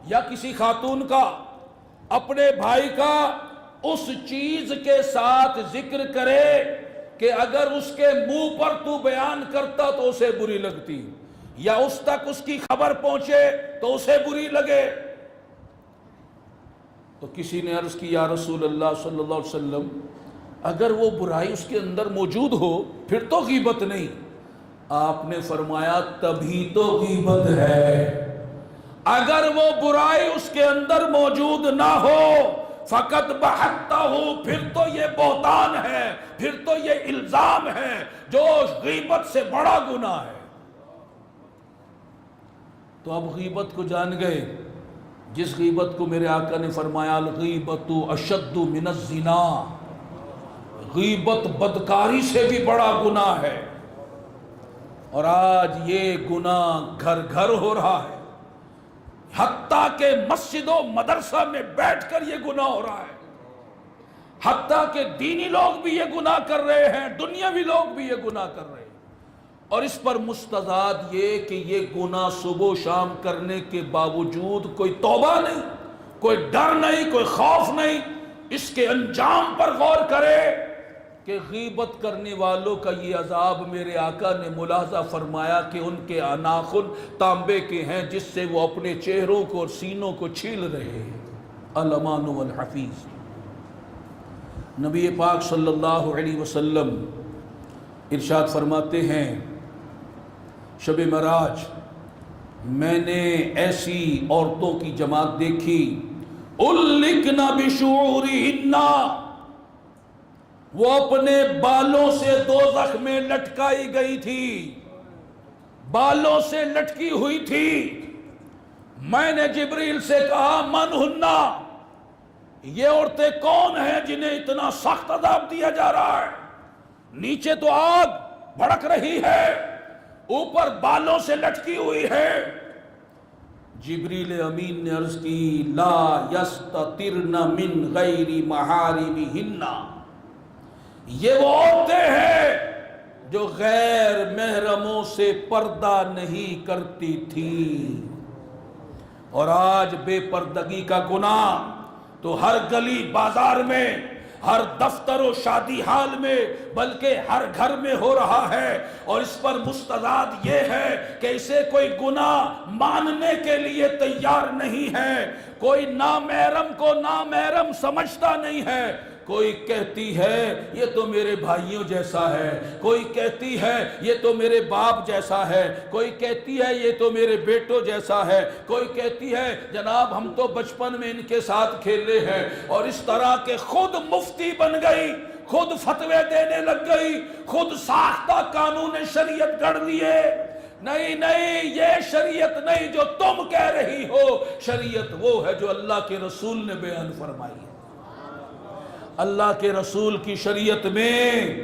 یا کسی خاتون کا، اپنے بھائی کا اس چیز کے ساتھ ذکر کرے کہ اگر اس کے منہ پر تو بیان کرتا تو اسے بری لگتی، یا اس تک اس کی خبر پہنچے تو اسے بری لگے۔ تو کسی نے عرض کی یا رسول اللہ صلی اللہ علیہ وسلم اگر وہ برائی اس کے اندر موجود ہو پھر تو غیبت نہیں۔ آپ نے فرمایا تبھی تو غیبت ہے۔ اگر وہ برائی اس کے اندر موجود نہ ہو فقط بہتا ہو، پھر تو یہ بہتان ہے، پھر تو یہ الزام ہے جو غیبت سے بڑا گناہ ہے۔ تو اب غیبت کو جان گئے، جس غیبت کو میرے آقا نے فرمایا الغیبت اشد من الزنا، غیبت بدکاری سے بھی بڑا گناہ ہے، اور آج یہ گناہ گھر گھر ہو رہا ہے، حتیٰ کہ مسجد و مدرسہ میں بیٹھ کر یہ گناہ ہو رہا ہے، حتیٰ کہ دینی لوگ بھی یہ گناہ کر رہے ہیں، دنیاوی لوگ بھی یہ گناہ کر رہے ہیں، اور اس پر مستزاد یہ کہ یہ گناہ صبح و شام کرنے کے باوجود کوئی توبہ نہیں، کوئی ڈر نہیں، کوئی خوف نہیں۔ اس کے انجام پر غور کرے کہ غیبت کرنے والوں کا یہ عذاب میرے آقا نے ملاحظہ فرمایا کہ ان کے ناخن تانبے کے ہیں جس سے وہ اپنے چہروں کو اور سینوں کو چھیل رہے ہیں۔ الامان والحفیظ۔ نبی پاک صلی اللہ علیہ وسلم ارشاد فرماتے ہیں شب معراج میں نے ایسی عورتوں کی جماعت دیکھی اُلِّکْنَ بِشُعُورِهِنَّ، وہ اپنے بالوں سے دوزخ میں لٹکائی گئی تھی، بالوں سے لٹکی ہوئی تھی۔ میں نے جبریل سے کہا من ہننا، یہ عورتیں کون ہیں جنہیں اتنا سخت عذاب دیا جا رہا ہے؟ نیچے تو آگ بھڑک رہی ہے، اوپر بالوں سے لٹکی ہوئی ہے۔ جبریل امین نے عرض کی لا یستترن من غیر محارمہن، یہ وہ عورتیں ہیں جو غیر محرموں سے پردہ نہیں کرتی تھی۔ اور آج بے پردگی کا گناہ تو ہر گلی بازار میں، ہر دفتر و شادی حال میں، بلکہ ہر گھر میں ہو رہا ہے، اور اس پر مستضاد یہ ہے کہ اسے کوئی گناہ ماننے کے لیے تیار نہیں ہے، کوئی نامحرم کو نامحرم سمجھتا نہیں ہے۔ کوئی کہتی ہے یہ تو میرے بھائیوں جیسا ہے، کوئی کہتی ہے یہ تو میرے باپ جیسا ہے، کوئی کہتی ہے یہ تو میرے بیٹوں جیسا ہے، کوئی کہتی ہے جناب ہم تو بچپن میں ان کے ساتھ کھیلے ہیں، اور اس طرح کے خود مفتی بن گئی، خود فتوے دینے لگ گئی، خود ساختہ قانون شریعت گھڑ لیے۔ نہیں نہیں، یہ شریعت نہیں جو تم کہہ رہی ہو، شریعت وہ ہے جو اللہ کے رسول نے بیان فرمائی ہے۔ اللہ کے رسول کی شریعت میں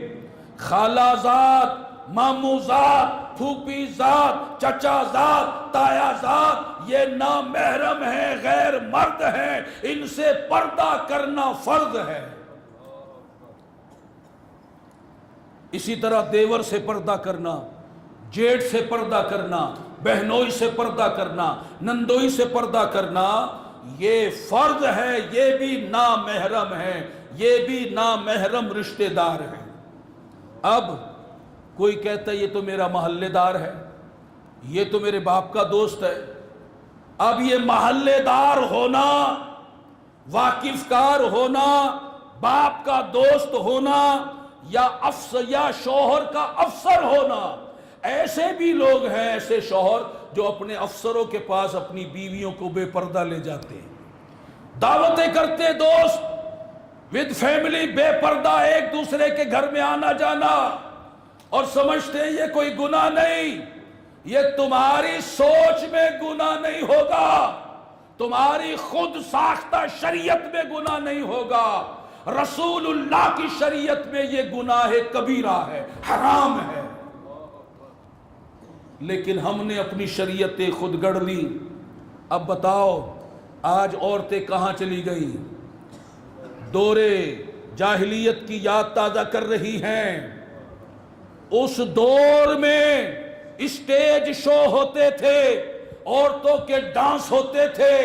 خالہ ذات، ماموں ذات، پھوپھی ذات، چچا ذات، تایا ذات، یہ نامحرم ہیں، غیر مرد ہیں، ان سے پردہ کرنا فرض ہے۔ اسی طرح دیور سے پردہ کرنا، جیٹھ سے پردہ کرنا، بہنوئی سے پردہ کرنا، نندوئی سے پردہ کرنا، یہ فرض ہے، یہ بھی نامحرم ہے، یہ بھی نامحرم رشتہ دار ہیں۔ اب کوئی کہتا ہے یہ تو میرا محلے دار ہے، یہ تو میرے باپ کا دوست ہے۔ اب یہ محلے دار ہونا، واقف کار ہونا، باپ کا دوست ہونا، یا شوہر کا افسر ہونا، ایسے بھی لوگ ہیں، ایسے شوہر جو اپنے افسروں کے پاس اپنی بیویوں کو بے پردہ لے جاتے ہیں، دعوتیں کرتے دوست ود فیملی بے پردہ ایک دوسرے کے گھر میں آنا جانا، اور سمجھتے ہیں یہ کوئی گناہ نہیں۔ یہ تمہاری سوچ میں گناہ نہیں ہوگا، تمہاری خود ساختہ شریعت میں گناہ نہیں ہوگا، رسول اللہ کی شریعت میں یہ گناہ کبیرہ ہے، حرام ہے۔ لیکن ہم نے اپنی شریعتیں خود گڑھ لی۔ اب بتاؤ آج عورتیں کہاں چلی گئی؟ دور جاہلیت کی یاد تازہ کر رہی ہیں۔ اس دور میں اسٹیج شو ہوتے تھے، عورتوں کے ڈانس ہوتے تھے،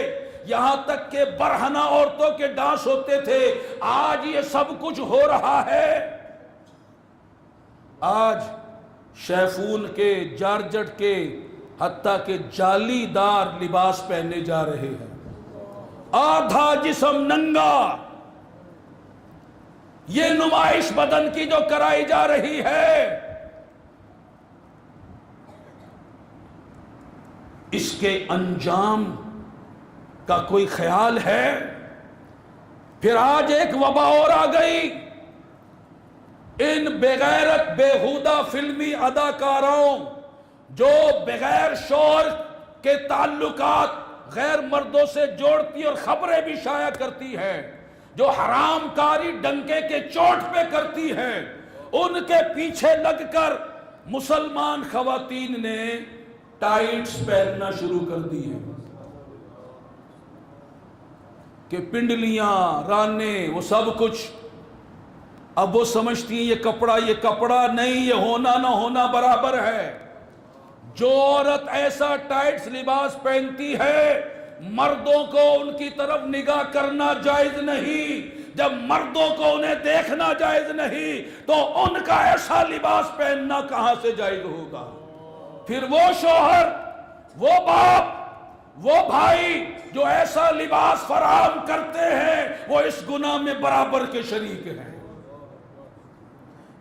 یہاں تک کہ برہنہ عورتوں کے ڈانس ہوتے تھے۔ آج یہ سب کچھ ہو رہا ہے۔ آج شیفون کے، جارجٹ کے، حتیٰ کہ جالی دار لباس پہنے جا رہے ہیں، آدھا جسم ننگا۔ یہ نمائش بدن کی جو کرائی جا رہی ہے، اس کے انجام کا کوئی خیال ہے؟ پھر آج ایک وبا اور آ گئی، ان بغیرت بےہودہ فلمی اداکاروں جو بغیر شوہر کے تعلقات غیر مردوں سے جوڑتی اور خبریں بھی شائع کرتی ہے، جو حرام کاری ڈنکے کے چوٹ پہ کرتی ہے، ان کے پیچھے لگ کر مسلمان خواتین نے ٹائٹس پہننا شروع کر دی ہیں کہ پنڈلیاں، رانے، وہ سب کچھ۔ اب وہ سمجھتی ہیں یہ کپڑا نہیں، یہ ہونا نہ ہونا برابر ہے۔ جو عورت ایسا ٹائٹس لباس پہنتی ہے، مردوں کو ان کی طرف نگاہ کرنا جائز نہیں، جب مردوں کو انہیں دیکھنا جائز نہیں تو ان کا ایسا لباس پہننا کہاں سے جائز ہوگا؟ پھر وہ شوہر، وہ باپ، وہ بھائی جو ایسا لباس فراہم کرتے ہیں، وہ اس گناہ میں برابر کے شریک ہیں۔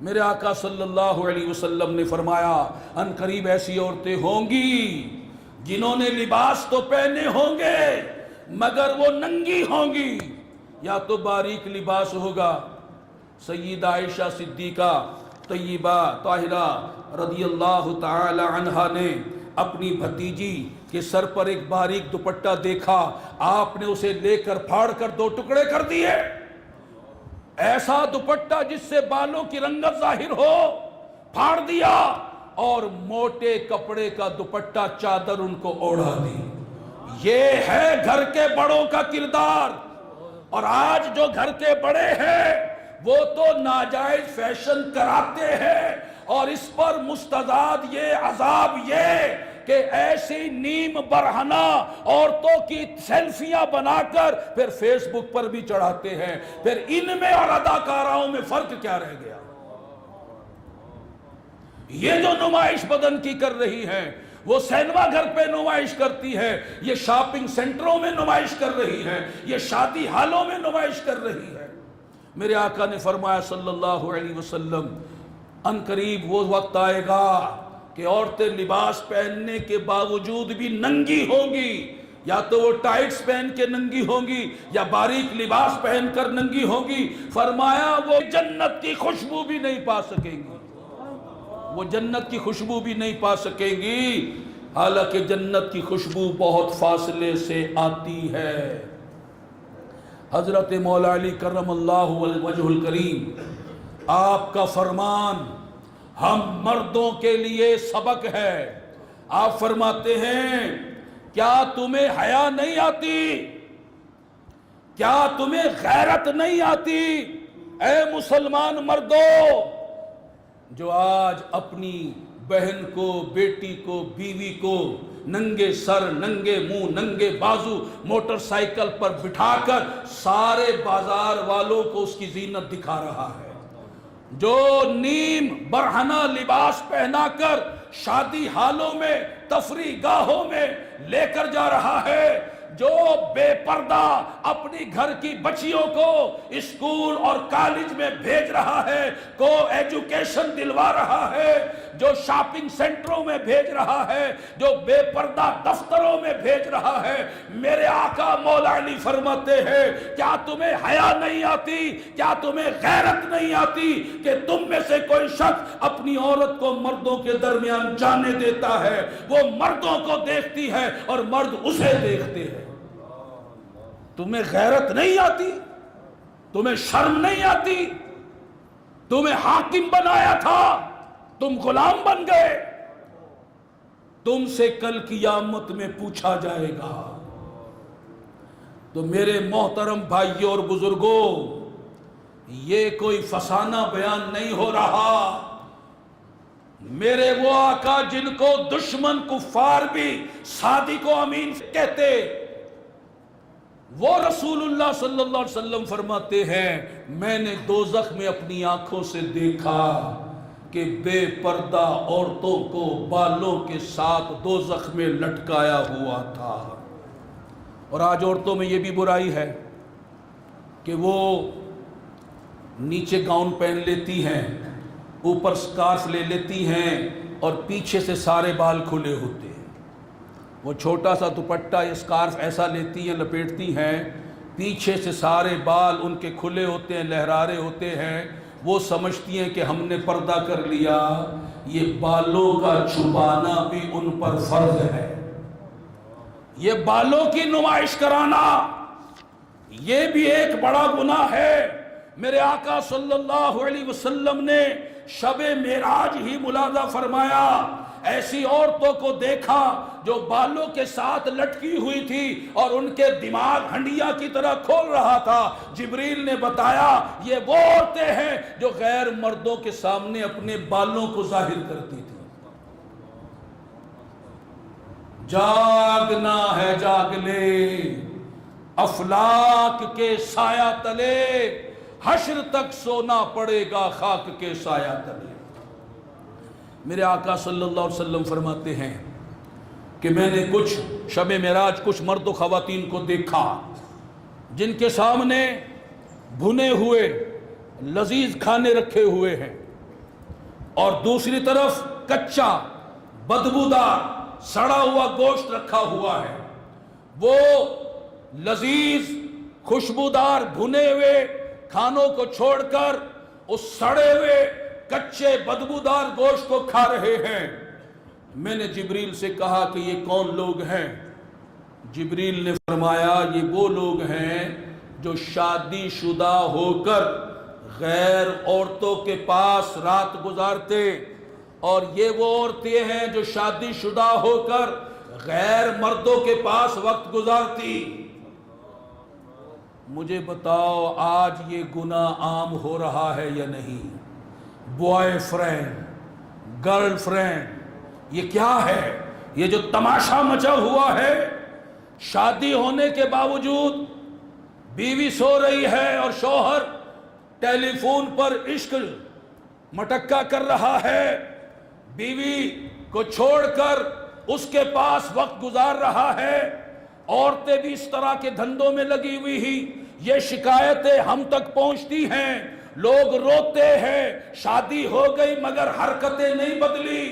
میرے آقا صلی اللہ علیہ وسلم نے فرمایا ان قریب ایسی عورتیں ہوں گی جنہوں نے لباس تو پہنے ہوں گے مگر وہ ننگی ہوں گی، یا تو باریک لباس ہوگا۔ سیدہ عائشہ صدیقہ طیبہ طاہرہ رضی اللہ تعالی عنہا نے اپنی بھتیجی کے سر پر ایک باریک دوپٹہ دیکھا، آپ نے اسے لے کر پھاڑ کر 2 ٹکڑے کر دیے۔ ایسا دوپٹہ جس سے بالوں کی رنگت ظاہر ہو، پھاڑ دیا، اور موٹے کپڑے کا دوپٹہ چادر ان کو اوڑھا دی۔ یہ ہے گھر کے بڑوں کا کردار۔ اور آج جو گھر کے بڑے ہیں وہ تو ناجائز فیشن کراتے ہیں، اور اس پر مستزاد یہ عذاب یہ کہ ایسی نیم برہنہ عورتوں کی سیلفیاں بنا کر پھر فیس بک پر بھی چڑھاتے ہیں۔ پھر ان میں اور اداکاراؤں میں فرق کیا رہ گیا؟ یہ جو نمائش بدن کی کر رہی ہے وہ سینما گھر پہ نمائش کرتی ہے، یہ شاپنگ سینٹروں میں نمائش کر رہی ہے، یہ شادی ہالوں میں نمائش کر رہی ہے۔ میرے آقا نے فرمایا صلی اللہ علیہ وسلم، ان قریب وہ وقت آئے گا کہ عورتیں لباس پہننے کے باوجود بھی ننگی ہوں گی، یا تو وہ ٹائٹس پہن کے ننگی ہوں گی یا باریک لباس پہن کر ننگی ہوں گی۔ فرمایا وہ جنت کی خوشبو بھی نہیں پا سکیں گی، وہ جنت کی خوشبو بھی نہیں پا سکیں گی، حالانکہ جنت کی خوشبو بہت فاصلے سے آتی ہے۔ حضرت مولا علی کرم اللہ وجہ الکریم، آپ کا فرمان ہم مردوں کے لیے سبق ہے۔ آپ فرماتے ہیں، کیا تمہیں حیا نہیں آتی؟ کیا تمہیں غیرت نہیں آتی؟ اے مسلمان مردوں جو آج اپنی بہن کو، بیٹی کو، بیوی کو ننگے سر، ننگے منہ، ننگے بازو موٹر سائیکل پر بٹھا کر سارے بازار والوں کو اس کی زینت دکھا رہا ہے، جو نیم برہنہ لباس پہنا کر شادی ہالوں میں، تفریح گاہوں میں لے کر جا رہا ہے، جو بے پردہ اپنی گھر کی بچیوں کو اسکول اور کالج میں بھیج رہا ہے، کو ایجوکیشن دلوا رہا ہے، جو شاپنگ سینٹروں میں بھیج رہا ہے، جو بے پردہ دفتروں میں بھیج رہا ہے، میرے آقا مولا علی فرماتے ہیں، کیا تمہیں حیا نہیں آتی؟ کیا تمہیں غیرت نہیں آتی کہ تم میں سے کوئی شخص اپنی عورت کو مردوں کے درمیان جانے دیتا ہے؟ وہ مردوں کو دیکھتی ہے اور مرد اسے دیکھتے ہیں۔ تمہیں غیرت نہیں آتی؟ تمہیں شرم نہیں آتی؟ تمہیں حاکم بنایا تھا، تم غلام بن گئے۔ تم سے کل قیامت میں پوچھا جائے گا۔ تو میرے محترم بھائیوں اور بزرگوں، یہ کوئی فسانہ بیان نہیں ہو رہا۔ میرے وہ آقا جن کو دشمن کفار بھی صادق و امین کہتے، وہ رسول اللہ صلی اللہ علیہ وسلم فرماتے ہیں، میں نے دوزخ میں اپنی آنکھوں سے دیکھا کہ بے پردہ عورتوں کو بالوں کے ساتھ دوزخ میں لٹکایا ہوا تھا۔ اور آج عورتوں میں یہ بھی برائی ہے کہ وہ نیچے گاؤن پہن لیتی ہیں، اوپر سکارف لے لیتی ہیں اور پیچھے سے سارے بال کھلے ہوتے ہیں۔ وہ چھوٹا سا دوپٹہ یا سکارف ایسا لیتی ہیں، لپیٹتی ہیں، پیچھے سے سارے بال ان کے کھلے ہوتے ہیں، لہرارے ہوتے ہیں۔ وہ سمجھتی ہیں کہ ہم نے پردہ کر لیا۔ یہ بالوں کا چھپانا بھی ان پر فرض ہے۔ یہ بالوں کی نمائش کرانا یہ بھی ایک بڑا گناہ ہے۔ میرے آقا صلی اللہ علیہ وسلم نے شب معراج ہی ملاحظہ فرمایا، ایسی عورتوں کو دیکھا جو بالوں کے ساتھ لٹکی ہوئی تھی اور ان کے دماغ ہنڈیا کی طرح کھول رہا تھا۔ جبریل نے بتایا یہ وہ عورتیں ہیں جو غیر مردوں کے سامنے اپنے بالوں کو ظاہر کرتی تھی۔ جاگنا ہے جاگ لے، افلاک کے سایہ تلے، حشر تک سونا پڑے گا خاک کے سایہ تلے۔ میرے آقا صلی اللہ علیہ وسلم فرماتے ہیں کہ میں نے کچھ شب معراج کچھ مرد و خواتین کو دیکھا جن کے سامنے بھنے ہوئے لذیذ کھانے رکھے ہوئے ہیں، اور دوسری طرف کچا بدبودار سڑا ہوا گوشت رکھا ہوا ہے، وہ لذیذ خوشبودار بھنے ہوئے کھانوں کو چھوڑ کر اس سڑے ہوئے کچے بدبودار گوشت کو کھا رہے ہیں۔ میں نے جبریل سے کہا کہ یہ کون لوگ ہیں؟ جبریل نے فرمایا یہ وہ لوگ ہیں جو شادی شدہ ہو کر غیر عورتوں کے پاس رات گزارتے، اور یہ وہ عورتیں ہیں جو شادی شدہ ہو کر غیر مردوں کے پاس وقت گزارتی۔ مجھے بتاؤ آج یہ گناہ عام ہو رہا ہے یا نہیں؟ بوائے فرینڈ، گرل فرینڈ، یہ کیا ہے؟ یہ جو تماشا مچا ہوا ہے، شادی ہونے کے باوجود بیوی سو رہی ہے اور شوہر ٹیلی فون پر عشق مٹکا کر رہا ہے، بیوی کو چھوڑ کر اس کے پاس وقت گزار رہا ہے، عورتیں بھی اس طرح کے دھندوں میں لگی ہوئی ہی۔ یہ شکایتیں ہم تک پہنچتی ہیں، لوگ روتے ہیں شادی ہو گئی مگر حرکتیں نہیں بدلی،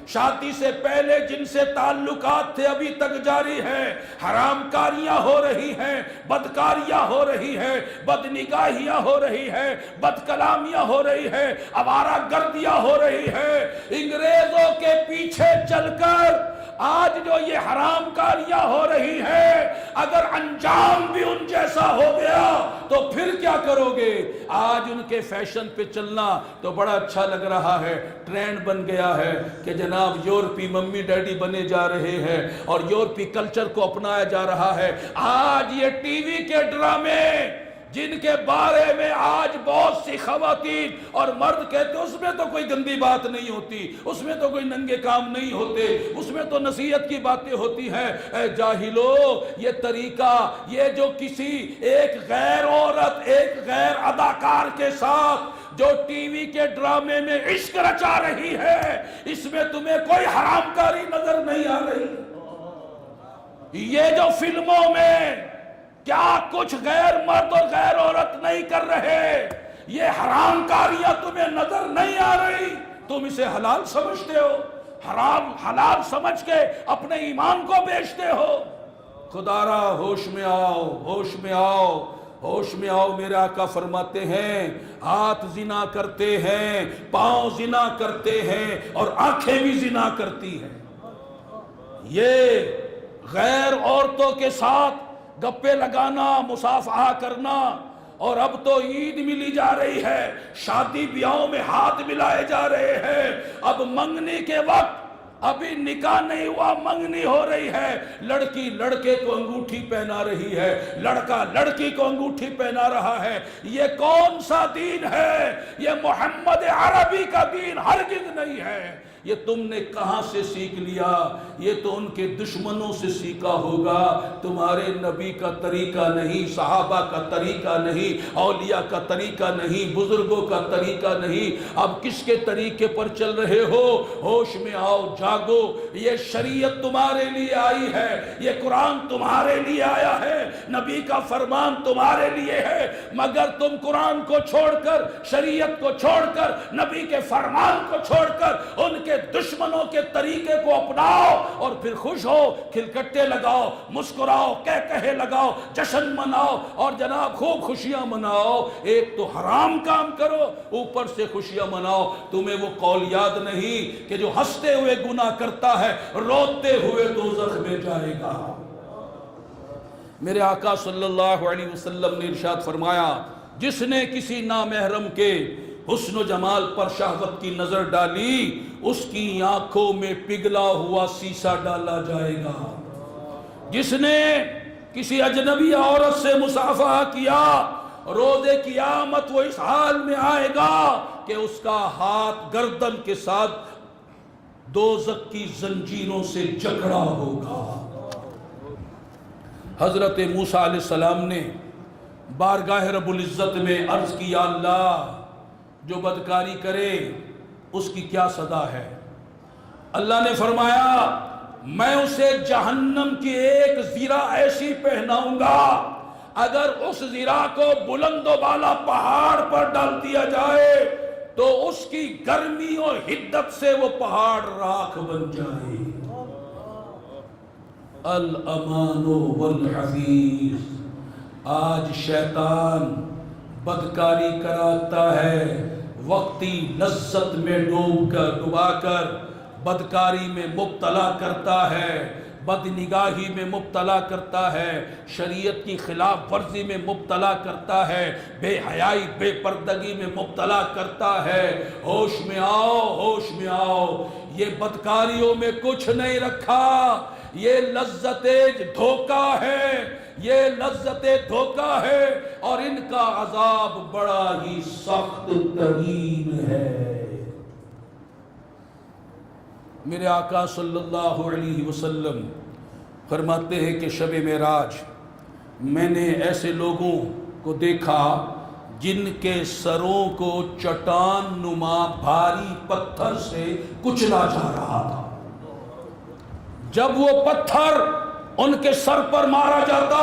شادی سے پہلے جن سے تعلقات تھے ابھی تک جاری ہیں، حرام کاریاں ہو رہی ہیں، بدکاریاں ہو رہی ہیں، بدنگاہیاں ہو رہی ہیں، بد کلامیاں ہو رہی ہیں، آوارہ گردیاں ہو رہی ہیں۔ انگریزوں کے پیچھے چل کر آج جو یہ حرام کاریاں ہو رہی ہیں، اگر انجام بھی ان جیسا ہو گیا تو پھر کیا کرو گے؟ آج ان کے فیشن پہ چلنا تو بڑا اچھا لگ رہا ہے، ٹرینڈ بن گیا ہے کہ جناب یورپی ممی ڈیڈی بنے جا رہے ہیں اور یورپی کلچر کو اپنایا جا رہا ہے۔ آج یہ ٹی وی کے ڈرامے جن کے بارے میں آج بہت سی خواتین اور مرد کہتے ہیں اس میں تو کوئی گندی بات نہیں ہوتی، اس میں تو کوئی ننگے کام نہیں ہوتے، اس میں تو نصیحت کی باتیں ہوتی ہیں۔ اے جاہلو، یہ طریقہ، یہ جو کسی ایک غیر عورت، ایک غیر اداکار کے ساتھ جو ٹی وی کے ڈرامے میں عشق رچا رہی ہے، اس میں تمہیں کوئی حرام کاری نظر نہیں آ رہی؟ یہ جو فلموں میں کیا کچھ غیر مرد اور غیر عورت نہیں کر رہے، یہ حرام کاریاں تمہیں نظر نہیں آ رہی؟ تم اسے حلال سمجھتے ہو، حرام حلال سمجھ کے اپنے ایمان کو بیچتے ہو۔ خدا را ہوش میں آؤ، ہوش میں آؤ، ہوش میں آؤ۔ میرے آقا فرماتے ہیں ہاتھ زنا کرتے ہیں، پاؤں زنا کرتے ہیں اور آنکھیں بھی زنا کرتی ہیں۔ یہ غیر عورتوں کے ساتھ گپے لگانا، مصافحہ کرنا، اور اب تو عید ملی جا رہی ہے، شادی بیاہوں میں ہاتھ ملائے جا رہے ہیں، اب منگنی کے وقت ابھی نکاح نہیں ہوا، منگنی ہو رہی ہے، لڑکی لڑکے کو انگوٹھی پہنا رہی ہے، لڑکا لڑکی کو انگوٹھی پہنا رہا ہے۔ یہ کون سا دین ہے؟ یہ محمد عربی کا دین ہرگز نہیں ہے۔ یہ تم نے کہاں سے سیکھ لیا؟ یہ تو ان کے دشمنوں سے سیکھا ہوگا، تمہارے نبی کا طریقہ نہیں، صحابہ کا طریقہ نہیں، اولیاء کا طریقہ نہیں، بزرگوں کا طریقہ نہیں۔ اب کس کے طریقے پر چل رہے ہو؟ ہوش میں آؤ، جاگو۔ یہ شریعت تمہارے لیے آئی ہے، یہ قرآن تمہارے لیے آیا ہے، نبی کا فرمان تمہارے لیے ہے، مگر تم قرآن کو چھوڑ کر، شریعت کو چھوڑ کر، نبی کے فرمان کو چھوڑ کر ان کے دشمنوں کے طریقے کو اپناؤ اور پھر خوش ہو، کھلکٹے لگاؤ، مسکراؤ، کہے لگاؤ، جشن مناؤ اور جناب خوب خوشیاں مناؤ۔ ایک تو حرام کام کرو، اوپر سے خوشیاں مناؤ۔ تمہیں وہ قول یاد نہیں کہ جو ہنستے ہوئے گناہ کرتا ہے روتے ہوئے دوزخ میں جائے گا؟ میرے آقا صلی اللہ علیہ وسلم نے ارشاد فرمایا جس نے کسی نامحرم کے حسن و جمال پر شہوت کی نظر ڈالی، اس کی آنکھوں میں پگھلا ہوا سیسا ڈالا جائے گا۔ جس نے کسی اجنبی عورت سے مصافحہ کیا، روز قیامت وہ اس حال میں آئے گا کہ اس کا ہاتھ گردن کے ساتھ دوزخ کی زنجیروں سے جکڑا ہوگا۔ حضرت موسیٰ علیہ السلام نے بارگاہ رب العزت میں عرض کی، یا اللہ جو بدکاری کرے اس کی کیا سزا ہے؟ اللہ نے فرمایا میں اسے جہنم کی ایک زرہ ایسی پہناؤں گا، اگر اس زرہ کو بلند و بالا پہاڑ پر ڈال دیا جائے تو اس کی گرمی اور حدت سے وہ پہاڑ راکھ بن جائے۔ الامان والحفیظ۔ آج شیطان بدکاری کراتا ہے، وقتی لذت میں ڈوبا کر بدکاری میں مبتلا کرتا ہے، بد نگاہی میں مبتلا کرتا ہے، شریعت کی خلاف ورزی میں مبتلا کرتا ہے، بے حیائی بے پردگی میں مبتلا کرتا ہے۔ ہوش میں آؤ، ہوش میں آؤ، یہ بدکاریوں میں کچھ نہیں رکھا، یہ لذت دھوکہ ہے، یہ لذت دھوکہ ہے، اور ان کا عذاب بڑا ہی سخت ترین ہے۔ میرے آقا صلی اللہ علیہ وسلم فرماتے ہیں کہ شب معراج میں نے ایسے لوگوں کو دیکھا جن کے سروں کو چٹان نما بھاری پتھر سے کچلا جا رہا تھا۔ جب وہ پتھر ان کے سر پر مارا جاتا،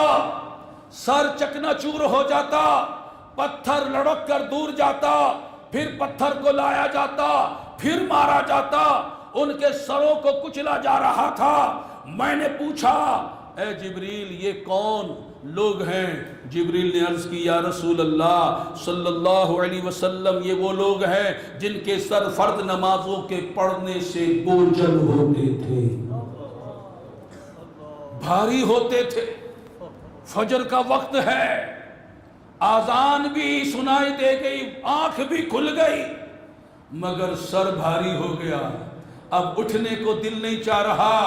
سر چکنا چور ہو جاتا، پتھر لڑک کر دور جاتا، پھر پتھر کو لایا جاتا، پھر مارا جاتا، ان کے سروں کو کچلا جا رہا تھا۔ میں نے پوچھا اے جبریل یہ کون لوگ ہیں؟ جبریل نے عرض کی یا رسول اللہ صلی اللہ علیہ وسلم یہ وہ لوگ ہیں جن کے سر فرض نمازوں کے پڑھنے سے بوجھل ہوتے تھے، بھاری ہوتے تھے۔ فجر کا وقت ہے، آذان بھی سنائی دے گئی، آنکھ بھی کھل گئی، مگر سر بھاری ہو گیا، اب اٹھنے کو دل نہیں چاہ رہا،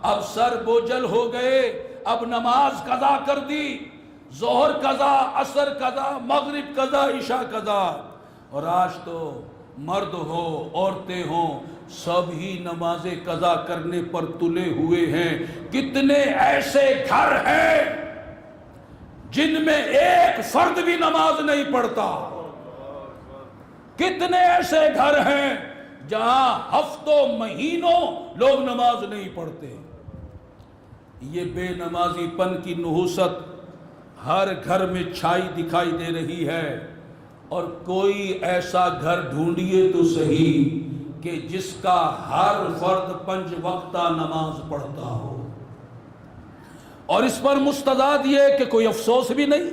اب سر بوجھل ہو گئے، اب نماز قضا کر دی، ظہر قضا، عصر قضا، مغرب قضا، عشاء قضا۔ اور آج تو مرد ہو عورتیں ہوں سب ہی نماز قضا کرنے پر تلے ہوئے ہیں۔ کتنے ایسے گھر ہیں جن میں ایک فرد بھی نماز نہیں پڑھتا، کتنے ایسے گھر ہیں جہاں ہفتوں مہینوں لوگ نماز نہیں پڑھتے۔ یہ بے نمازی پن کی نحوست ہر گھر میں چھائی دکھائی دے رہی ہے، اور کوئی ایسا گھر ڈھونڈیے تو صحیح کہ جس کا ہر فرد 5 وقتہ نماز پڑھتا ہو، اور اس پر مستداد یہ کہ کوئی افسوس بھی نہیں،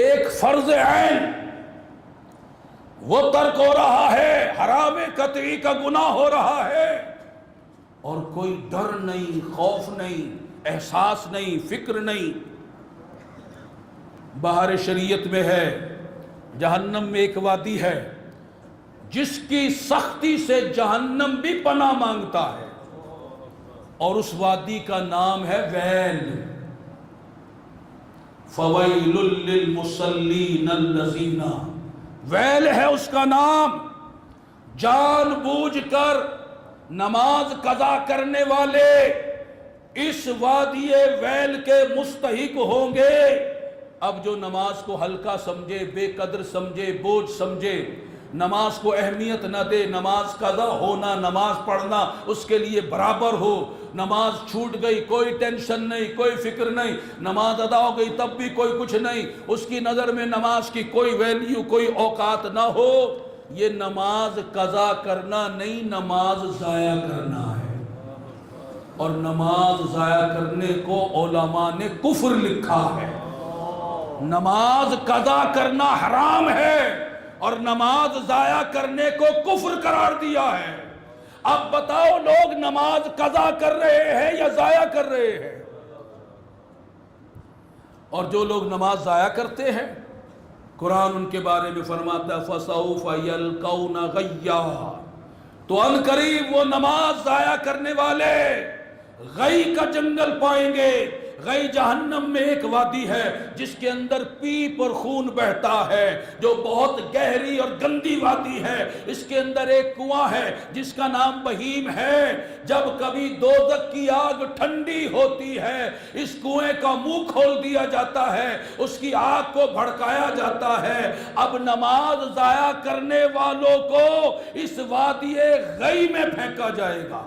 ایک فرض عین وہ ترک ہو رہا ہے، حرام قطعی کا گناہ ہو رہا ہے، اور کوئی ڈر نہیں، خوف نہیں، احساس نہیں، فکر نہیں۔ بہار شریعت میں ہے جہنم میں ایک وادی ہے جس کی سختی سے جہنم بھی پناہ مانگتا ہے، اور اس وادی کا نام ہے ویل۔ فویل للمصلین الذین، ویل ہے اس کا نام۔ جان بوجھ کر نماز قضا کرنے والے اس وادی ویل کے مستحق ہوں گے۔ اب جو نماز کو ہلکا سمجھے، بے قدر سمجھے، بوجھ سمجھے، نماز کو اہمیت نہ دے، نماز قضا ہونا، نماز پڑھنا اس کے لیے برابر ہو، نماز چھوٹ گئی کوئی ٹینشن نہیں، کوئی فکر نہیں، نماز ادا ہو گئی تب بھی کوئی کچھ نہیں، اس کی نظر میں نماز کی کوئی ویلیو، کوئی اوقات نہ ہو، یہ نماز قضا کرنا نہیں، نماز ضائع کرنا ہے۔ اور نماز ضائع کرنے کو علماء نے کفر لکھا ہے۔ نماز قضا کرنا حرام ہے اور نماز ضائع کرنے کو کفر قرار دیا ہے۔ اب بتاؤ لوگ نماز قضا کر رہے ہیں یا ضائع کر رہے ہیں؟ اور جو لوگ نماز ضائع کرتے ہیں قرآن ان کے بارے میں فرماتا ہے فَسَوْفَ يَلْقَوْنَ غَيًّا، تو ان قریب وہ نماز ضائع کرنے والے غی کا جنگل پائیں گے۔ غی جہنم میں ایک وادی ہے جس کے اندر پیپ اور خون بہتا ہے، جو بہت گہری اور گندی وادی ہے۔ اس کے اندر ایک کنواں ہے جس کا نام بہیم ہے۔ جب کبھی دوزخ کی آگ ٹھنڈی ہوتی ہے اس کنویں کا منہ کھول دیا جاتا ہے، اس کی آگ کو بھڑکایا جاتا ہے۔ اب نماز ضائع کرنے والوں کو اس وادی غی میں پھینکا جائے گا۔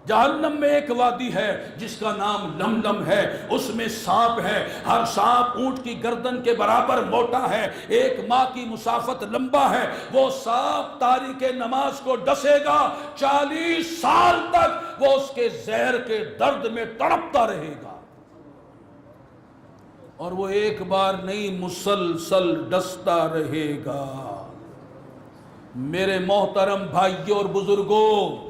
جہنم میں ایک وادی ہے جس کا نام لملم ہے، اس میں سانپ ہے، ہر سانپ اونٹ کی گردن کے برابر موٹا ہے، ایک ماہ کی مسافت لمبا ہے۔ وہ سانپ تاریک نماز کو ڈسے گا، 40 سال تک وہ اس کے زہر کے درد میں تڑپتا رہے گا، اور وہ ایک بار نہیں مسلسل ڈستا رہے گا۔ میرے محترم بھائیوں اور بزرگوں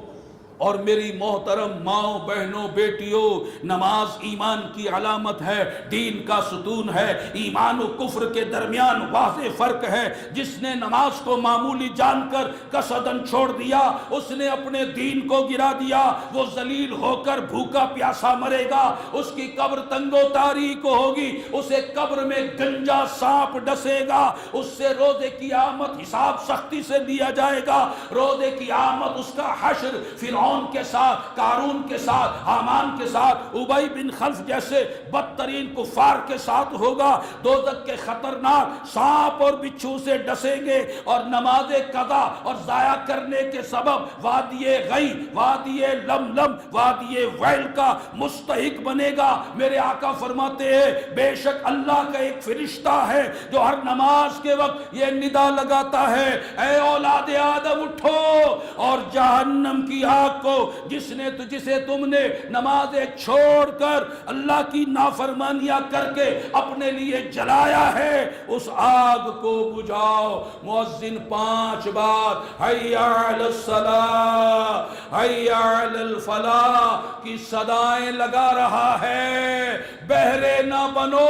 اور میری محترم ماؤں بہنوں بیٹیوں، نماز ایمان کی علامت ہے، دین کا ستون ہے، ایمان و کفر کے درمیان واضح فرق ہے۔ جس نے نماز کو معمولی جان کر قصدن چھوڑ دیا، اس نے اپنے دین کو گرا دیا، وہ ذلیل ہو کر بھوکا پیاسا مرے گا، اس کی قبر تنگ و تاریک ہوگی، اسے قبر میں گنجا سانپ ڈسے گا، اس سے روز قیامت حساب سختی سے لیا جائے گا۔ روز قیامت اس کا حشر فرعون کے ساتھ، قارون کے ساتھ، حامان کے ساتھ، ابی بن خلف جیسے بدترین کفار کے ساتھ ہوگا۔ دوزخ کے خطرناک سانپ اور بچھو سے ڈسیں گے، اور نماز قضا اور ضائع کرنے کے سبب وادی غی، وادی لملم، وادی ویل کا مستحق بنے گا۔ میرے آقا فرماتے ہیں بے شک اللہ کا ایک فرشتہ ہے جو ہر نماز کے وقت یہ ندا لگاتا ہے، اے اولاد آدم اٹھو اور جہنم کی آگ کو جسے تم نے نمازیں چھوڑ کر اللہ کی نافرمانیاں کر کے اپنے لیے جلایا ہے، اس آگ کو بجھاؤ۔ مؤذن 5 بار حی علی الصلاۃ حی علی الفلاح کی صدائیں لگا رہا ہے، بہرے نہ بنو،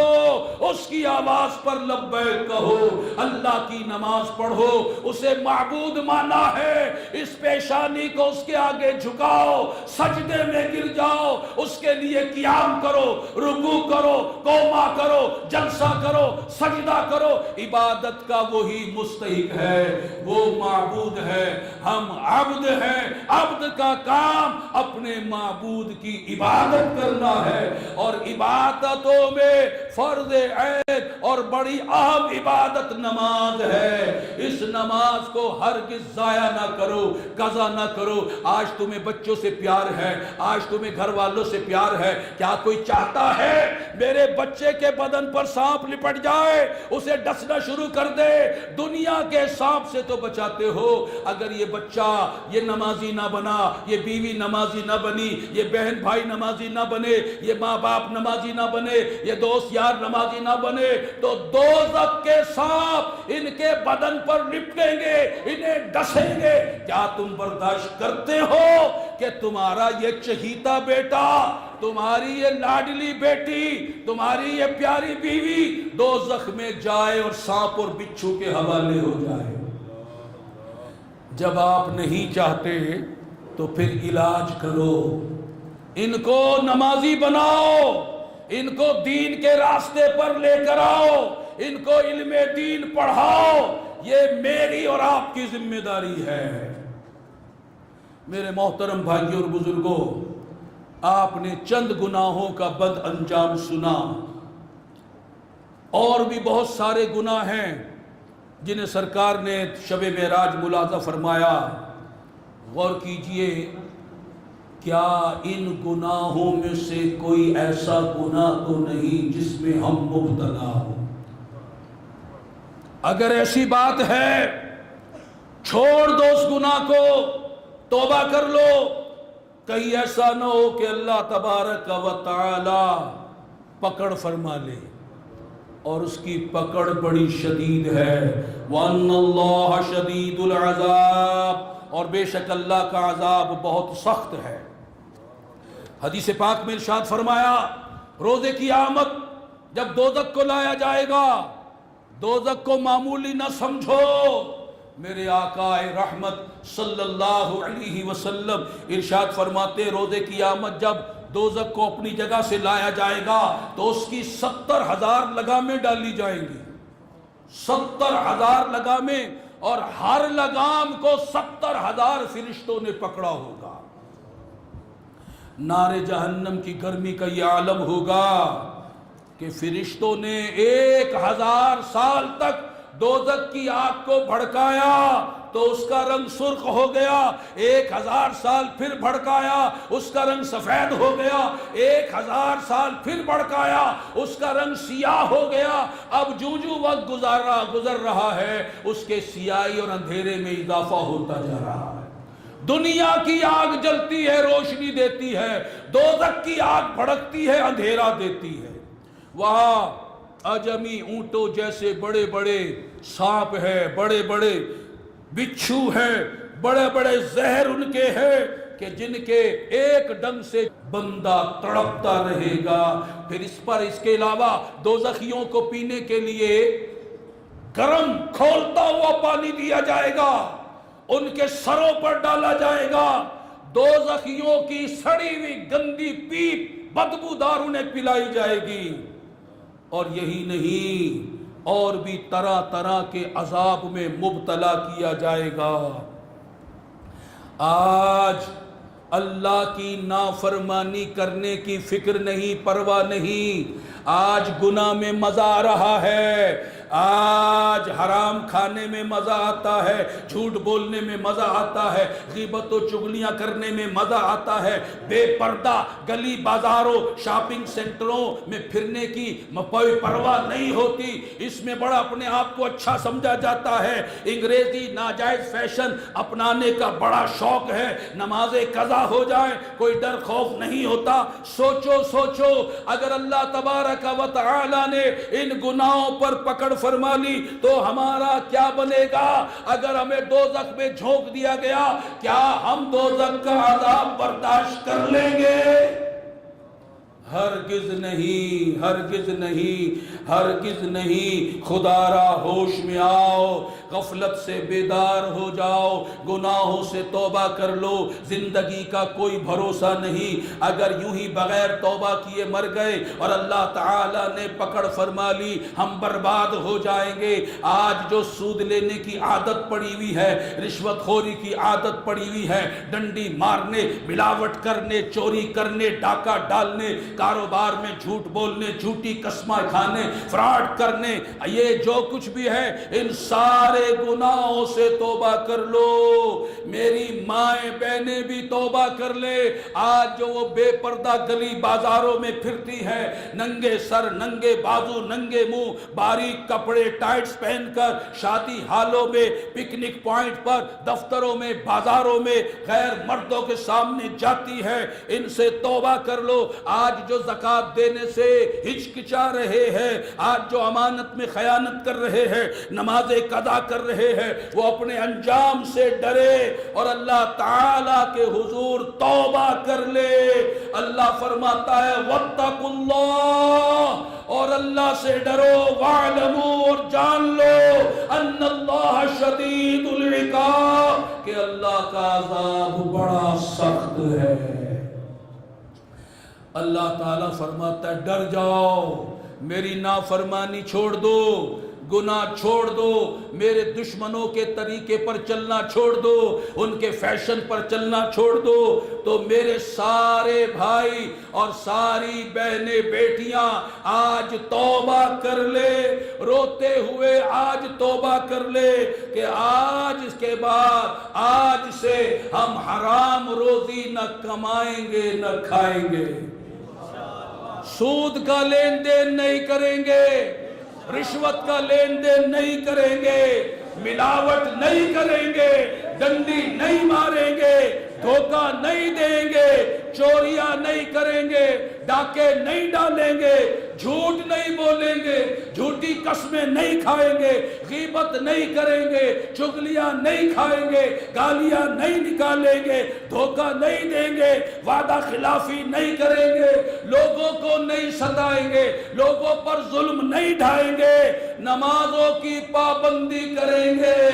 اس کی آواز پر لبیک کہو، اللہ کی نماز پڑھو، اسے معبود مانا ہے، اس پیشانی کو اس کے آگے جھکاؤ، سجدے میں گر جاؤ، اس کے لیے قیام کرو، رکوع کرو، قوما کرو، جلسہ کرو، سجدہ کرو۔ عبادت کا وہی مستحق ہے، وہ معبود ہے، ہم عبد ہیں۔ عبد کا کام اپنے معبود کی عبادت کرنا ہے، اور عبادتوں میں فرض عین اور بڑی اہم عبادت نماز ہے۔ اس نماز کو ہرگز ضائع نہ کرو، قضا نہ کرو۔ آج تمہیں بچوں سے پیار ہے، آج تمہیں گھر والوں سے پیار ہے، کیا کوئی چاہتا ہے میرے بچے کے بدن پر سانپ لپٹ جائے، اسے ڈسنا شروع کر دے؟ دنیا کے سانپ سے تو بچاتے ہو، اگر یہ بچہ یہ نمازی نہ بنا، یہ بیوی نمازی نہ بنی، یہ بہن بھائی نمازی نہ بنے، یہ ماں باپ نمازی نہ بنے، یہ دوست یار نمازی نہ بنے، تو دوزخ کے سانپ ان کے بدن پر لپٹیں گے، انہیں ڈسیں گے۔ کیا تم برداشت کرتے ہو کہ تمہارا یہ چہیتا بیٹا، تمہاری یہ لاڈلی بیٹی، تمہاری یہ پیاری بیوی دوزخ میں جائے اور سانپ اور بچھو کے حوالے ہو جائے؟ جب آپ نہیں چاہتے تو پھر علاج کرو، ان کو نمازی بناؤ، ان کو دین کے راستے پر لے کر آؤ، ان کو علم دین پڑھاؤ، یہ میری اور آپ کی ذمہ داری ہے۔ میرے محترم بھائیوں اور بزرگوں، آپ نے چند گناہوں کا بد انجام سنا، اور بھی بہت سارے گناہ ہیں جنہیں سرکار نے شب معراج ملاحظہ فرمایا۔ غور کیجئے، کیا ان گناہوں میں سے کوئی ایسا گناہ تو نہیں جس میں ہم مبتلا ہوں؟ اگر ایسی بات ہے چھوڑ دو اس گناہ کو، توبہ کر لو، کہیں ایسا نہ ہو کہ اللہ تبارک و تعالی پکڑ فرما لے، اور اس کی پکڑ بڑی شدید ہے۔ وَأَنَّ اللَّهَ شَدِيدُ الْعَذَابِ، اور بے شک اللہ کا عذاب بہت سخت ہے۔ حدیث پاک میں ارشاد فرمایا، روز قیامت جب دوزخ کو لایا جائے گا، دوزخ کو معمولی نہ سمجھو۔ میرے آقا رحمت صلی اللہ علیہ وسلم ارشاد فرماتے، روز قیامت جب دوزخ کو اپنی جگہ سے لایا جائے گا تو اس کی 70,000 لگامیں ڈالی جائیں گی، 70,000 لگامیں، اور ہر لگام کو 70,000 فرشتوں نے پکڑا ہوگا۔ نار جہنم کی گرمی کا یہ عالم ہوگا کہ فرشتوں نے 1000 سال تک دوزخ کی آگ کو بھڑکایا تو اس کا رنگ سرخ ہو گیا، 1000 سال پھر بھڑکایا اس کا رنگ سفید ہو گیا، 1000 سال پھر بھڑکایا اس کا رنگ سیاہ ہو گیا۔ اب جو وقت گزر رہا ہے اس کے سیاہی اور اندھیرے میں اضافہ ہوتا جا رہا ہے۔ دنیا کی آگ جلتی ہے، روشنی دیتی ہے، دوزخ کی آگ بھڑکتی ہے، اندھیرا دیتی ہے۔ وہاں اجمی اونٹوں جیسے بڑے بڑے سانپ ہے، بڑے بڑے بچھو ہیں، بڑے بڑے زہر ان کے ہیں کہ جن کے ایک ڈنگ سے بندہ تڑپتا رہے گا۔ پھر اس کے علاوہ دوزخیوں کو پینے کے لیے گرم کھولتا ہوا پانی دیا جائے گا، ان کے سروں پر ڈالا جائے گا، دوزخیوں کی سڑی ہوئی گندی پیپ بدبودار انہیں پلائی جائے گی۔ اور یہی نہیں، اور بھی طرح طرح کے عذاب میں مبتلا کیا جائے گا۔ آج اللہ کی نافرمانی کرنے کی فکر نہیں، پرواہ نہیں۔ آج گناہ میں مزہ آ رہا ہے، آج حرام کھانے میں مزہ آتا ہے، جھوٹ بولنے میں مزہ آتا ہے، غیبت و چغلیاں کرنے میں مزہ آتا ہے، بے پردہ گلی بازاروں شاپنگ سینٹروں میں پھرنے کی کوئی پرواہ نہیں ہوتی، اس میں بڑا اپنے آپ کو اچھا سمجھا جاتا ہے، انگریزی ناجائز فیشن اپنانے کا بڑا شوق ہے، نمازیں قضا ہو جائیں کوئی ڈر خوف نہیں ہوتا۔ سوچو اگر اللہ تبارک و تعالی نے ان گناہوں پر پکڑ فرما لی تو ہمارا کیا بنے گا؟ اگر ہمیں دوزخ میں جھونک دیا گیا، کیا ہم دوزخ کا عذاب برداشت کر لیں گے؟ ہرگز نہیں، ہرگز نہیں، ہرگز نہیں۔ خدا را ہوش میں آؤ، غفلت سے بیدار ہو جاؤ، گناہوں سے توبہ کر لو، زندگی کا کوئی بھروسہ نہیں۔ اگر یوں ہی بغیر توبہ کیے مر گئے اور اللہ تعالی نے پکڑ فرما لی، ہم برباد ہو جائیں گے۔ آج جو سود لینے کی عادت پڑی ہوئی ہے، رشوت خوری کی عادت پڑی ہوئی ہے، ڈنڈی مارنے، ملاوٹ کرنے، چوری کرنے، ڈاکہ ڈالنے، کاروبار میں جھوٹ بولنے، جھوٹی قسمیں کھانے، فراڈ کرنے، یہ جو کچھ بھی ہے ان سارے گناہوں سے توبہ کر لو۔ میری مائیں بہنیں بھی توبہ کر لے۔ آج جو وہ بے پردہ گلی بازاروں میں پھرتی ہے، ننگے سر، ننگے بازو، ننگے منہ، باریک کپڑے ٹائٹس پہن کر شادی ہالوں میں، پکنک پوائنٹ پر، دفتروں میں، بازاروں میں غیر مردوں کے سامنے جاتی ہے، ان سے توبہ کر لو۔ آج جو زکوٰۃ دینے سے ہچکچا رہے ہیں، آج جو امانت میں خیانت کر رہے ہیں، نمازیں قضا کر رہے ہیں، وہ اپنے انجام سے ڈرے اور اللہ تعالیٰ کے حضور توبہ کر لے۔ اللہ فرماتا ہے واتقوا اللہ، اور اللہ سے ڈرو، وَاعْلَمُوا، اور جان لو، ان اللہ شدید العقاب، کہ اللہ کا عذاب بڑا سخت ہے۔ اللہ تعالیٰ فرماتا ہے ڈر جاؤ، میری نافرمانی چھوڑ دو، گناہ چھوڑ دو، میرے دشمنوں کے طریقے پر چلنا چھوڑ دو، ان کے فیشن پر چلنا چھوڑ دو، تو میرے سارے بھائی اور ساری بہنیں بیٹیاں آج توبہ کر لے، روتے ہوئے آج توبہ کر لے کہ آج اس کے بعد، آج سے ہم حرام روزی نہ کمائیں گے نہ کھائیں گے، سود کا لین دین نہیں کریں گے، رشوت کا لین دین نہیں کریں گے، ملاوٹ نہیں کریں گے، ڈنڈی نہیں ماریں گے، دھوکہ نہیں دیں گے، چوریاں نہیں کریں گے، ڈاکے نہیں ڈالیں گے، جھوٹ نہیں بولیں گے، جھوٹی قسمیں نہیں کھائیں گے، غیبت نہیں کریں گے، چغلیاں نہیں کھائیں گے، گالیاں نہیں نکالیں گے، دھوکہ نہیں دیں گے، وعدہ خلافی نہیں کریں گے، لوگوں کو نہیں ستائیں گے، لوگوں پر ظلم نہیں ڈھائیں گے، نمازوں کی پابندی کریں گے۔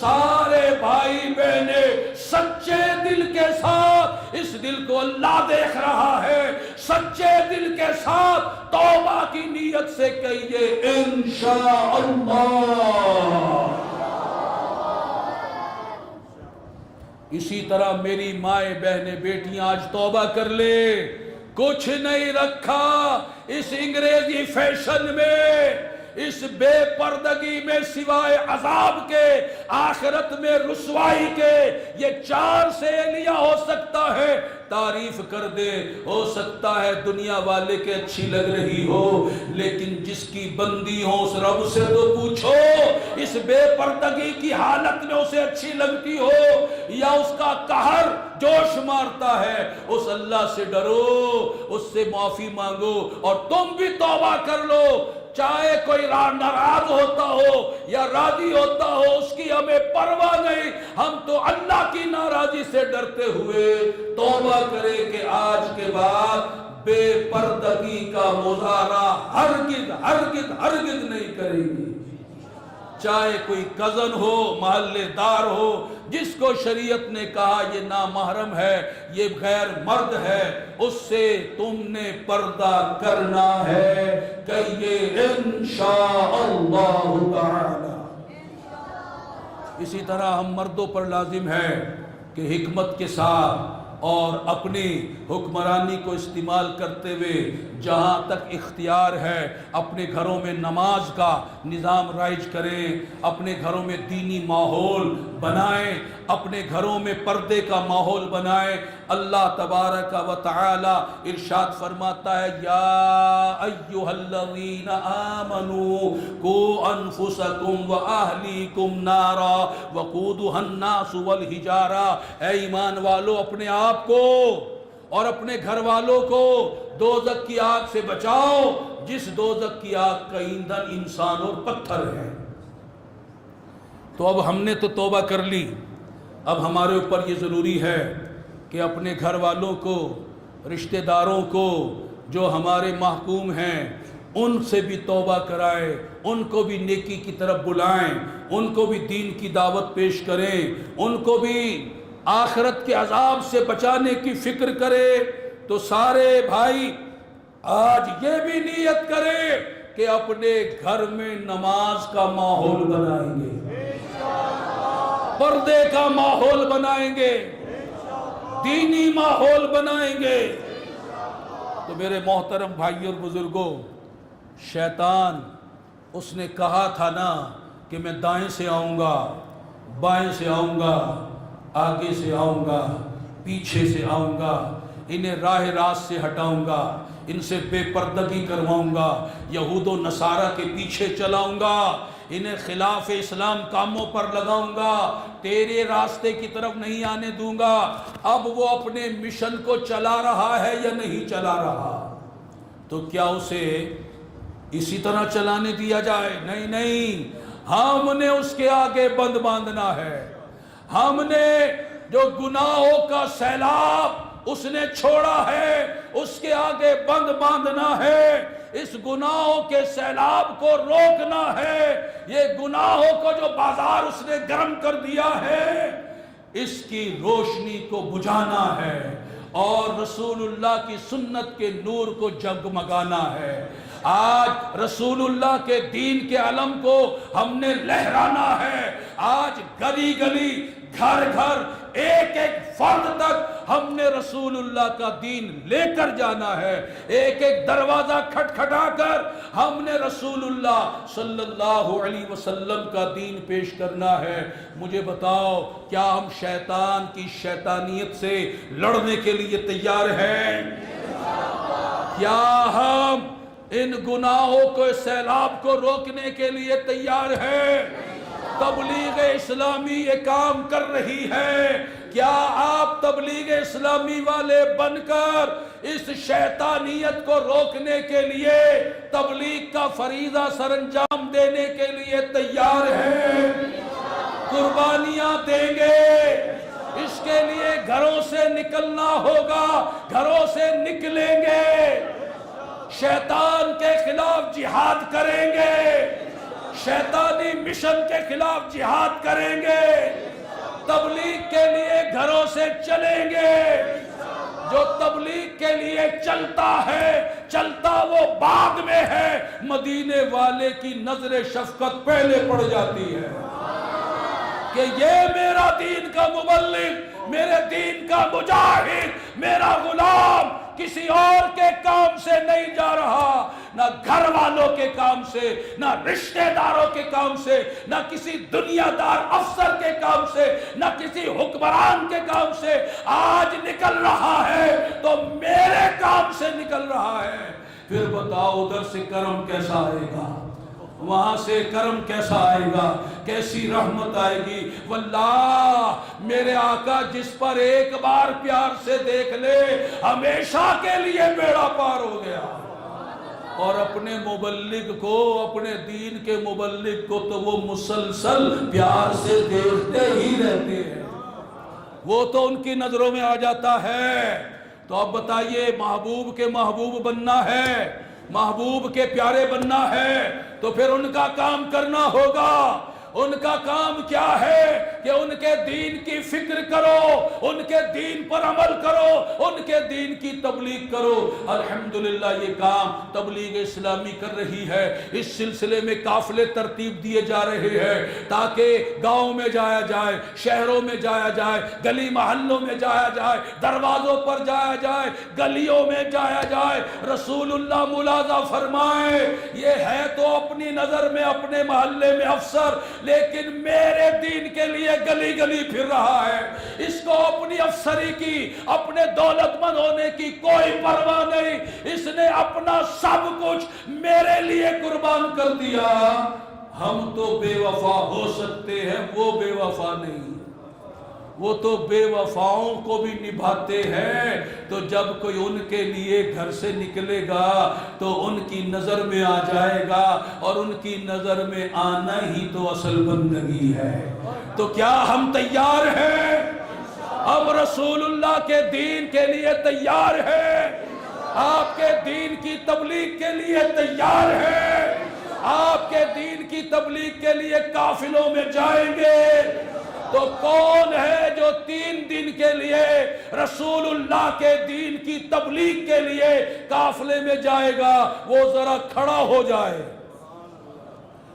سارے بھائی بہنیں سچے دل کے ساتھ، اس دل کو اللہ دیکھ رہا ہے، سچے دل کے ساتھ توبہ کی نیت سے کہیے انشاءاللہ۔ اسی طرح میری مائیں بہنیں بیٹیاں آج توبہ کر لے، کچھ نہیں رکھا اس انگریزی فیشن میں، اس بے پردگی میں سوائے عذاب کے، آخرت میں رسوائی کے، یہ 4 سے لیا ہو سکتا ہے تعریف کر دے، ہو سکتا ہے دنیا والے کے اچھی لگ رہی ہو، لیکن جس کی بندی ہو اس رب سے تو پوچھو اس بے پردگی کی حالت میں اسے اچھی لگتی ہو یا اس کا قہر جوش مارتا ہے، اس اللہ سے ڈرو، اس سے معافی مانگو اور تم بھی توبہ کر لو۔ چاہے کوئی ناراض ہوتا ہو یا راضی ہوتا ہو اس کی ہمیں پرواہ نہیں، ہم تو اللہ کی ناراضی سے ڈرتے ہوئے توبہ کرے کہ آج کے بعد بے پردگی کا مظاہرہ ہرگز ہرگز ہرگز نہیں کرے گی۔ چاہے کوئی کزن ہو، محلے دار ہو، جس کو شریعت نے کہا یہ نامحرم ہے، یہ غیر مرد ہے، اس سے تم نے پردہ کرنا ہے، کہیے انشاءاللہ تعالی۔ اسی طرح ہم مردوں پر لازم ہے کہ حکمت کے ساتھ اور اپنی حکمرانی کو استعمال کرتے ہوئے جہاں تک اختیار ہے اپنے گھروں میں نماز کا نظام رائج کریں، اپنے گھروں میں دینی ماحول بنائیں، اپنے گھروں میں پردے کا ماحول بنائیں۔ اللہ تبارک و تعالی ارشاد فرماتا ہے یا ایھا الذین آمنوا قوا انفسکم واہلیکم نارا وقودھا الناس والحجارہ، اے ایمان والو اپنے آپ کو اور اپنے گھر والوں کو دوزخ کی آگ سے بچاؤ، جس دوزخ کی آگ کا ایندھن انسان اور پتھر ہے۔ تو اب ہم نے تو توبہ کر لی، اب ہمارے اوپر یہ ضروری ہے کہ اپنے گھر والوں کو، رشتہ داروں کو جو ہمارے محکوم ہیں ان سے بھی توبہ کرائیں، ان کو بھی نیکی کی طرف بلائیں، ان کو بھی دین کی دعوت پیش کریں، ان کو بھی آخرت کے عذاب سے بچانے کی فکر کرے۔ تو سارے بھائی آج یہ بھی نیت کرے کہ اپنے گھر میں نماز کا ماحول بنائیں گے، پردے کا ماحول بنائیں گے، دینی ماحول بنائیں گے۔ تو میرے محترم بھائی اور بزرگوں، شیطان اس نے کہا تھا نا کہ میں دائیں سے آؤں گا، بائیں سے آؤں گا، آگے سے آؤں گا، پیچھے سے آؤں گا، انہیں راہ راست سے ہٹاؤں گا، ان سے بے پردگی کرواؤں گا، یہود و نصارہ کے پیچھے چلاؤں گا، انہیں خلاف اسلام کاموں پر لگاؤں گا، تیرے راستے کی طرف نہیں آنے دوں گا۔ اب وہ اپنے مشن کو چلا رہا ہے یا نہیں چلا رہا؟ تو کیا اسے اسی طرح چلانے دیا جائے؟ نہیں نہیں، ہم نے اس کے آگے بند باندھنا ہے۔ ہم نے جو گناہوں کا سیلاب اس نے چھوڑا ہے اس کے آگے بند باندھنا ہے، اس گناہوں کے سیلاب کو روکنا ہے، یہ گناہوں کو جو بازار اس نے گرم کر دیا ہے اس کی روشنی کو بجھانا ہے اور رسول اللہ کی سنت کے نور کو جگمگانا ہے۔ آج رسول اللہ کے دین کے علم کو ہم نے لہرانا ہے۔ آج گلی گلی، گھر گھر، ایک ایک فرد تک ہم نے رسول اللہ کا دین لے کر جانا ہے۔ ایک ایک دروازہ کھٹکھٹا کر ہم نے رسول اللہ صلی اللہ علیہ وسلم کا دین پیش کرنا ہے۔ مجھے بتاؤ، کیا ہم شیطان کی شیطانیت سے لڑنے کے لیے تیار ہیں؟ کیا ہم ان گناہوں کو، سیلاب کو روکنے کے لیے تیار ہیں؟ تبلیغ اسلامی یہ کام کر رہی ہے، کیا آپ تبلیغ اسلامی والے بن کر اس شیطانیت کو روکنے کے لیے تبلیغ کا فریضہ سر انجام دینے کے لیے تیار ہیں؟ قربانیاں دیں گے؟ اس کے لیے گھروں سے نکلنا ہوگا، گھروں سے نکلیں گے، شیطان کے خلاف جہاد کریں گے، شیطانی مشن کے خلاف جہاد کریں گے، تبلیغ کے لیے گھروں سے چلیں گے۔ جو تبلیغ کے لیے چلتا ہے، چلتا وہ بعد میں ہے، مدینے والے کی نظر شفقت پہلے پڑ جاتی ہے کہ یہ میرا دین کا مبلغ، میرے دین کا مجاہد، میرا غلام کسی اور کے کام سے نہیں جا رہا، نہ گھر والوں کے کام سے، نہ رشتہ داروں کے کام سے، نہ کسی دنیا دار افسر کے کام سے، نہ کسی حکمران کے کام سے آج نکل رہا ہے تو میرے کام سے نکل رہا ہے۔ پھر بتاؤ ادھر سے کرم کیسا آئے گا، وہاں سے کرم کیسا آئے گا، کیسی رحمت آئے گی۔ واللہ میرے آقا جس پر ایک بار پیار سے دیکھ لے ہمیشہ کے لیے بیڑا پار ہو گیا۔ اور اپنے مبلغ کو، اپنے دین کے مبلغ کو تو وہ مسلسل پیار سے دیکھتے ہی رہتے ہیں، وہ تو ان کی نظروں میں آ جاتا ہے۔ تو اب بتائیے، محبوب کے محبوب بننا ہے، محبوب کے پیارے بننا ہے تو پھر ان کا کام کرنا ہوگا۔ ان کا کام کیا ہے کہ ان کے دین کی فکر کرو، ان کے دین پر عمل کرو، ان کے دین کی تبلیغ کرو۔ الحمدللہ یہ کام تبلیغ اسلامی کر رہی ہے۔ اس سلسلے میں قافلے ترتیب دیے جا رہے ہیں تاکہ گاؤں میں جایا جائے، شہروں میں جایا جائے، گلی محلوں میں جایا جائے، دروازوں پر جایا جائے، گلیوں میں جایا جائے۔ رسول اللہ ملاحظہ فرمائے، یہ ہے تو اپنی نظر میں اپنے محلے میں افسر، لیکن میرے دین کے لیے گلی گلی پھر رہا ہے۔ اس کو اپنی افسری کی، اپنے دولت مند ہونے کی کوئی پرواہ نہیں، اس نے اپنا سب کچھ میرے لیے قربان کر دیا۔ ہم تو بے وفا ہو سکتے ہیں، وہ بے وفا نہیں، وہ تو بے وفاؤں کو بھی نبھاتے ہیں۔ تو جب کوئی ان کے لیے گھر سے نکلے گا تو ان کی نظر میں آ جائے گا، اور ان کی نظر میں آنا ہی تو اصل بندگی ہے۔ تو کیا ہم تیار ہیں؟ ہم رسول اللہ کے دین کے لیے تیار ہیں؟ آپ کے دین کی تبلیغ کے لیے تیار ہیں؟ آپ کے دین کی تبلیغ کے لیے قافلوں میں جائیں گے؟ تو کون ہے جو 3 دن کے لیے رسول اللہ کے دین کی تبلیغ کے لیے قافلے میں جائے گا؟ وہ ذرا کھڑا ہو جائے،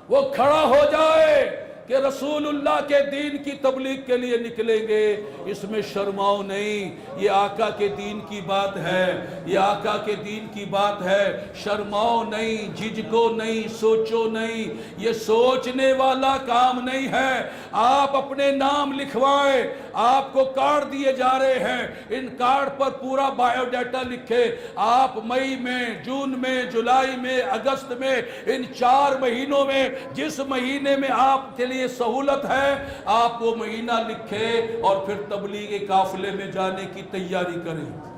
وہ کھڑا ہو جائے کہ رسول اللہ کے دین کی تبلیغ کے لیے نکلیں گے۔ اس میں شرماؤ نہیں، یہ آقا کے دین کی بات ہے، یہ آقا کے دین کی بات ہے۔ شرماؤ نہیں، جھجکو نہیں، سوچو نہیں، یہ سوچنے والا کام نہیں ہے۔ آپ اپنے نام لکھوائے، آپ کو کارڈ دیے جا رہے ہیں، ان کارڈ پر پورا بایو ڈیٹا لکھے۔ آپ مئی میں، جون میں، جولائی میں، اگست میں، ان 4 مہینوں میں جس مہینے میں آپ کے لیے سہولت ہے آپ وہ مہینہ لکھیں اور پھر تبلیغ قافلے میں جانے کی تیاری کریں۔